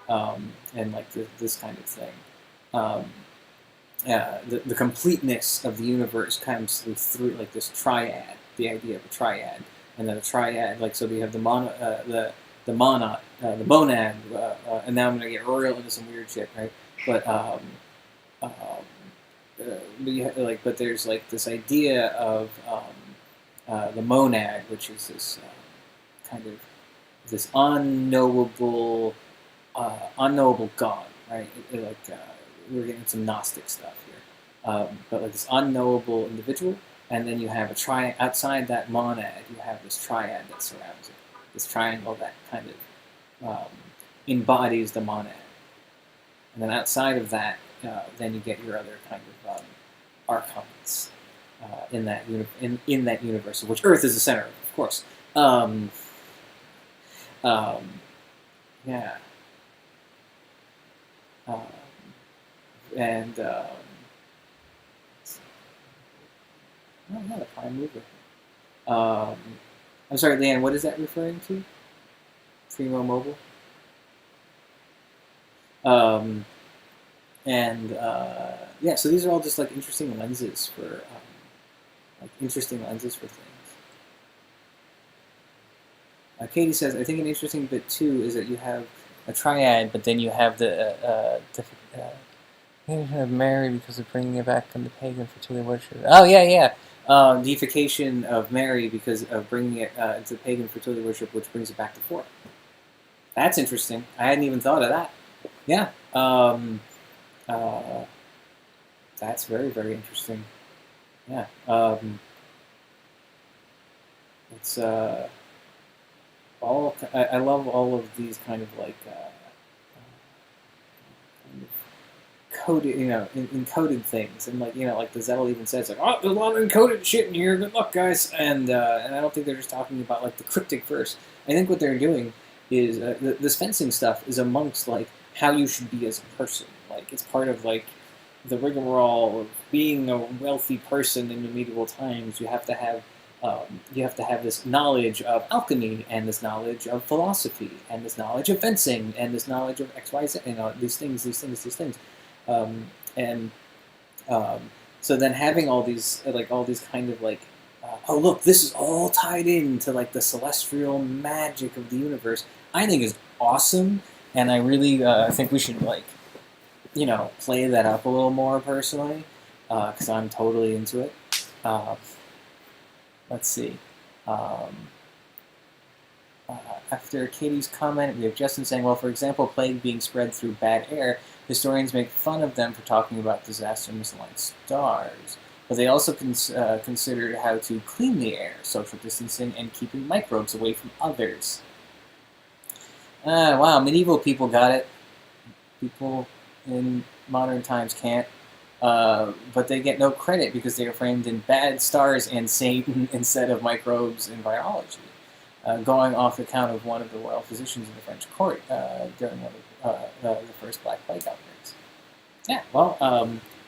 and like this kind of thing. The completeness of the universe comes through like this triad, the idea of a triad, and then a triad, like, so we have the monad, and now I'm gonna get real into some weird shit, right? But but there's like this idea of the monad, which is this kind of this unknowable God, right? We're getting some Gnostic stuff here, but like this unknowable individual, and then you have a outside that monad, you have this triad that surrounds it, this triangle that kind of embodies the monad, and then outside of that, then you get your other kind of archons in that universe, of which Earth is the center of course. Yeah. And oh yeah, the prime mover. I'm sorry, Leanne. What is that referring to? Primo mobile. Yeah, so these are all just like interesting lenses for things. Katie says, I think an interesting bit too is that you have a triad, but then you have the of Mary because of bringing it back into pagan fertility worship. Oh yeah. Deification of Mary because of bringing it into pagan fertility worship, which brings it back to 4. That's interesting. I hadn't even thought of that. Yeah. That's very, very interesting. Yeah. It's I love all of these kind of like kind of coded, encoded things, and like like the Zettel even says like, oh, there's a lot of encoded shit in here. Good luck, guys. And I don't think they're just talking about like the cryptic verse. I think what they're doing is this fencing stuff is amongst like how you should be as a person. Like it's part of like the rigmarole of being a wealthy person in the medieval times. You have to have this knowledge of alchemy, and this knowledge of philosophy, and this knowledge of fencing, and this knowledge of X, Y, Z. These things. And so then having all these kind of like, oh look, this is all tied into like the celestial magic of the universe. I think is awesome, and I really think we should like, play that up a little more personally, because I'm totally into it. Let's see. After Katie's comment, we have Justin saying, well, for example, plague being spread through bad air, historians make fun of them for talking about disaster misaligned stars. But they also considered how to clean the air, social distancing, and keeping microbes away from others. Wow, medieval people got it. People in modern times can't. But they get no credit because they are framed in bad stars and Satan instead of microbes and biology. Going off the account of one of the royal physicians in the French court during one of the first Black Plague outbreaks. Yeah, well,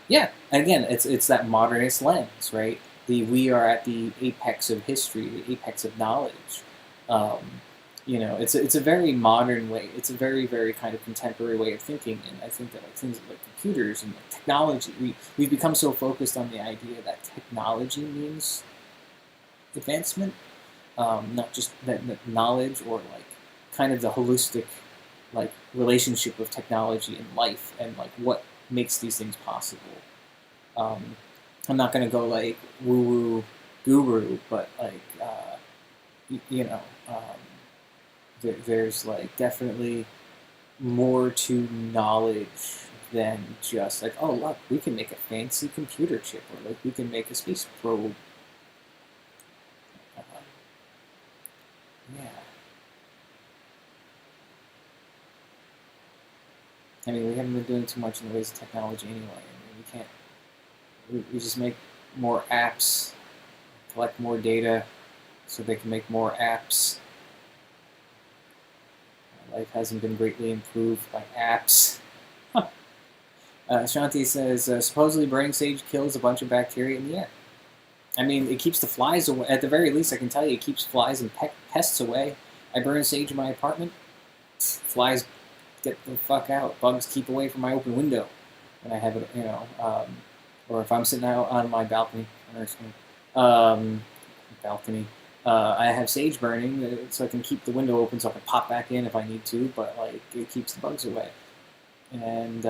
yeah. And again, it's that modernist lens, right? We are at the apex of history, the apex of knowledge. It's a very modern way. It's a very, very kind of contemporary way of thinking, and I think that like things like computers and like technology, we've become so focused on the idea that technology means advancement, not just that knowledge or like kind of the holistic like relationship of technology and life and like what makes these things possible. I'm not going to go like woo-woo guru, but like there's like definitely more to knowledge than just like, oh look, we can make a fancy computer chip, or like we can make a space probe. Yeah. I mean, we haven't been doing too much in the ways of technology anyway. I mean, we can't. We just make more apps, collect more data, so they can make more apps. Life hasn't been greatly improved by apps. Shanti says, supposedly burning sage kills a bunch of bacteria in the air. I mean, it keeps the flies away. At the very least, I can tell you, it keeps flies and pests away. I burn sage in my apartment. Flies get the fuck out. Bugs keep away from my open window when I have it, or if I'm sitting out on my balcony. Balcony. I have sage burning, so I can keep the window open so I can pop back in if I need to, but like it keeps the bugs away. And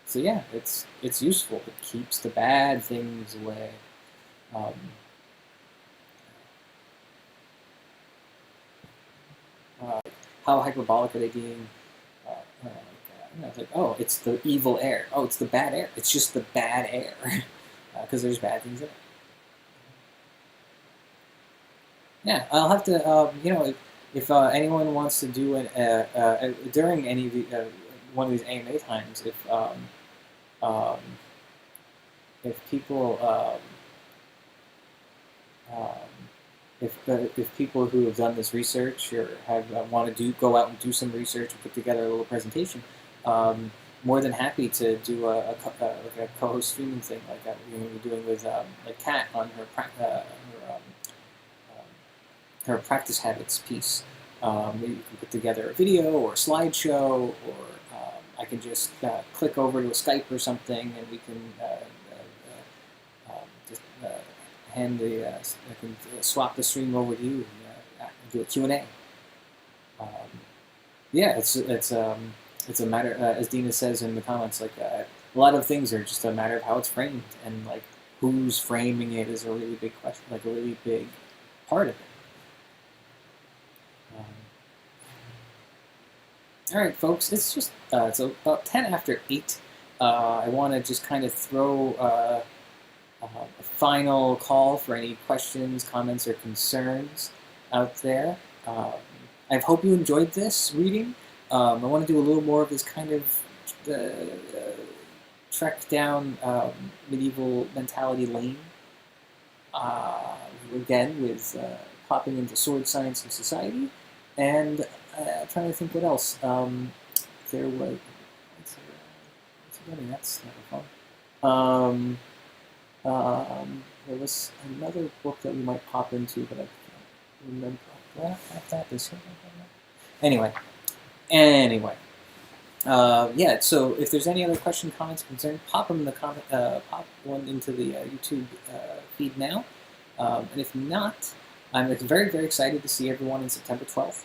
so yeah, it's useful. It keeps the bad things away. How hyperbolic are they being? It's like, oh, it's the evil air. Oh, it's the bad air. It's just the bad air because there's bad things in it. Yeah, I'll have to, if anyone wants to do it during any of the one of these AMA times, if people if people who have done this research or have want to go out and do some research and put together a little presentation, more than happy to do like a co-host streaming thing like that we're doing with like Kat on her practice habits piece. Maybe you can put together a video or a slideshow, or I can just click over to a Skype or something, and we can just hand the I can swap the stream over to you and do a Q&A. Yeah, it's a matter, as Dina says in the comments, like a lot of things are just a matter of how it's framed, and like who's framing it is a really big question, like a really big part of it. All right, folks, it's just it's about 10 after 8. I want to just kind of throw a final call for any questions, comments, or concerns out there. I hope you enjoyed this reading. I want to do a little more of this kind of trek down medieval mentality lane. Again, with popping into sword science and society, and trying to think what else. There was. That's never fun. There was another book that we might pop into, but I can't remember. Well, that this here. Anyway. Yeah. So if there's any other question, comments, concerns, pop them in the comment. Pop one into the YouTube feed now. And if not, I'm very, very excited to see everyone on September 12th.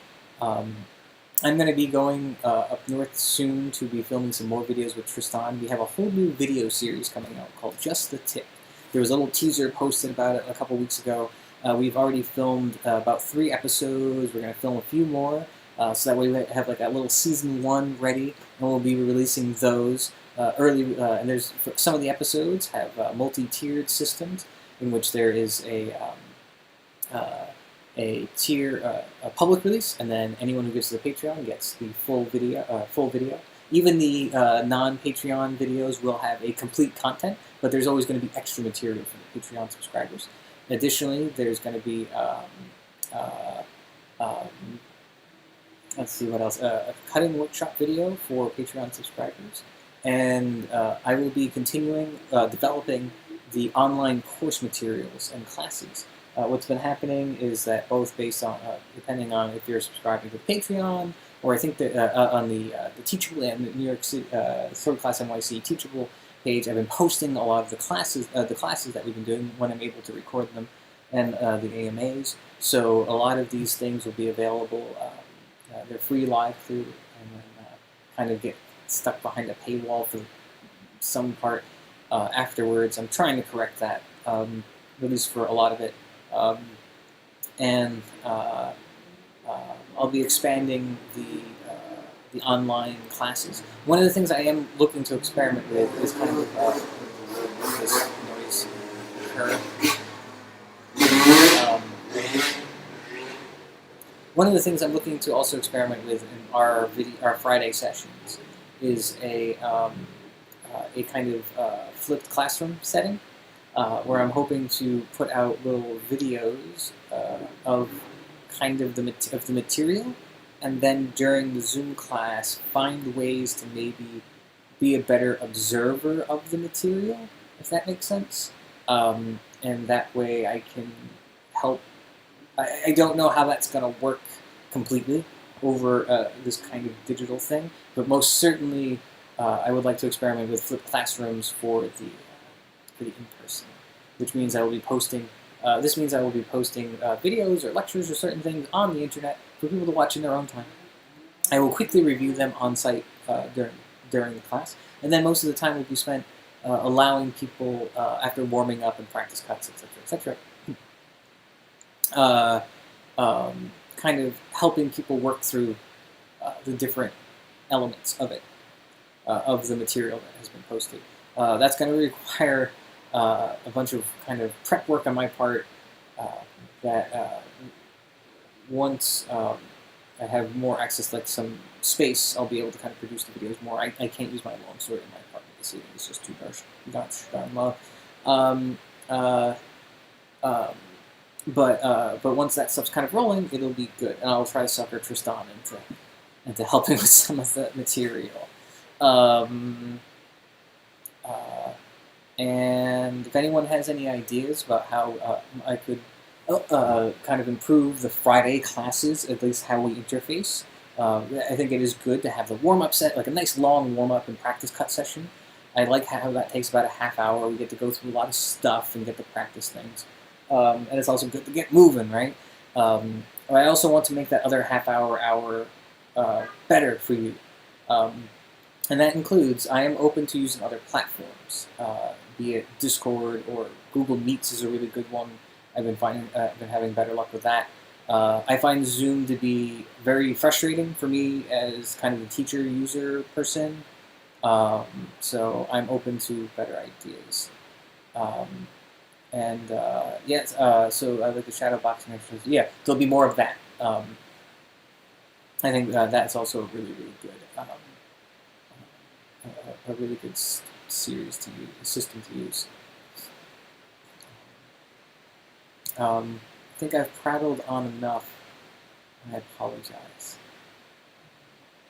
I'm going to be going up north soon to be filming some more videos with Tristan. We have a whole new video series coming out called Just the Tip. There was a little teaser posted about it a couple weeks ago. We've already filmed about 3 episodes. We're going to film a few more, so that way we have like a little season 1 ready, and we'll be releasing those early. And there's some of the episodes have multi-tiered systems in which there is a tier, a public release, and then anyone who gives to the Patreon gets the full video. Even the non-Patreon videos will have a complete content, but there's always going to be extra material for the Patreon subscribers. Additionally, there's going to be let's see what else, a cutting workshop video for Patreon subscribers, and I will be continuing developing the online course materials and classes. What's been happening is that both based on, depending on if you're subscribing to Patreon, or I think that on the Teachable and the New York City Sword Class NYC Teachable page, I've been posting a lot of the classes that we've been doing when I'm able to record them, and the AMAs. So a lot of these things will be available. They're free live through, and then kind of get stuck behind a paywall for some part afterwards. I'm trying to correct that, at least for a lot of it. And I'll be expanding the online classes. One of the things I am looking to experiment with is kind of this noise occur. One of the things I'm looking to also experiment with in our Friday sessions is a kind of flipped classroom setting. Where I'm hoping to put out little videos of kind of the material, and then during the Zoom class find ways to maybe be a better observer of the material, if that makes sense. And that way I can help. I don't know how that's going to work completely over this kind of digital thing, but most certainly I would like to experiment with flipped classrooms for the in-person, which means I will be posting. This means I will be posting videos or lectures or certain things on the internet for people to watch in their own time. I will quickly review them on site during the class, and then most of the time will be spent allowing people after warming up and practice cuts, etc., kind of helping people work through the different elements of it, of the material that has been posted. That's going to require a bunch of kind of prep work on my part that once I have more access, like some space, I'll be able to kind of produce the videos more. I can't use my long sword in my apartment this evening. It's just too darn low. but once that stuff's kind of rolling, it'll be good, and I'll try to sucker Tristan into helping with some of the material. And if anyone has any ideas about how I could kind of improve the Friday classes, at least how we interface, I think it is good to have the warm-up set, like a nice long warm-up and practice cut session. I like how that takes about a half hour. We get to go through a lot of stuff and get to practice things. And it's also good to get moving, right? I also want to make that other hour better for you. And that includes, I am open to using other platforms, be it Discord or Google Meets is a really good one. I've been having better luck with that. I find Zoom to be very frustrating for me as kind of a teacher user person. So I'm open to better ideas. Yes, so I like the shadow boxing exercise. Yeah, there'll be more of that. I think that's also really, really good. A really good series to use, system to use. I think I've prattled on enough, and I apologize.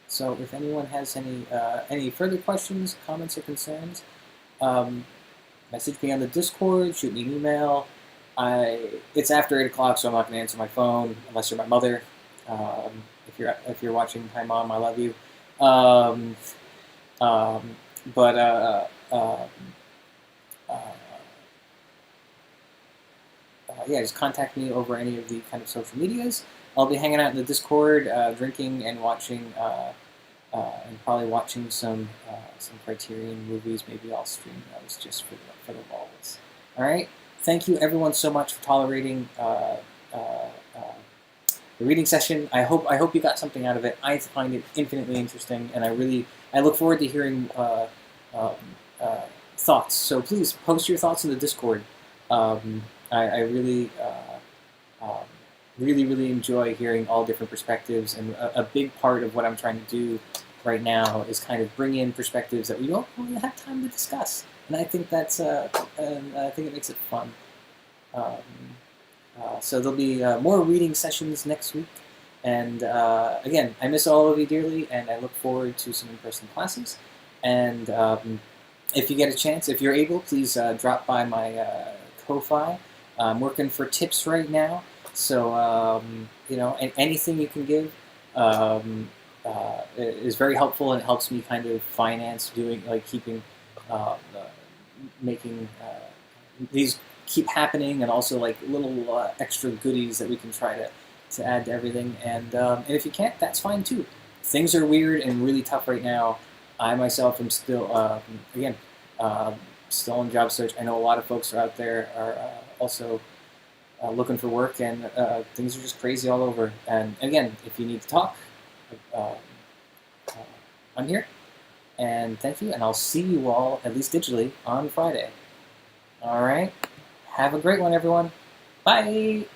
So if anyone has any further questions, comments, or concerns, message me on the Discord, shoot me an email. It's after 8 o'clock, so I'm not going to answer my phone unless you're my mother. If you're watching, hi mom, I love you. Yeah, just contact me over any of the kind of social medias. I'll be hanging out in the Discord, drinking and watching, and probably watching some Criterion movies. Maybe I'll stream those just for the lulz. All right. Thank you, everyone, so much for tolerating the reading session. I hope you got something out of it. I find it infinitely interesting, and I look forward to hearing thoughts. So please post your thoughts in the Discord. I really, really enjoy hearing all different perspectives, and a big part of what I'm trying to do right now is kind of bring in perspectives that we don't really have time to discuss, and I think that's and I think it makes it fun. So there'll be more reading sessions next week, and again, I miss all of you dearly, and I look forward to some in-person classes. And if you get a chance, if you're able, please drop by my Ko-Fi. I'm working for tips right now, so anything you can give is very helpful, and it helps me kind of finance keeping making these keep happening, and also like little extra goodies that we can try to add to everything. And if you can't, that's fine too. Things are weird and really tough right now. I myself am still still in job search. I know a lot of folks are out there are also looking for work, and things are just crazy all over. And again, if you need to talk, I'm here. And thank you, and I'll see you all, at least digitally, on Friday. All right? Have a great one, everyone. Bye!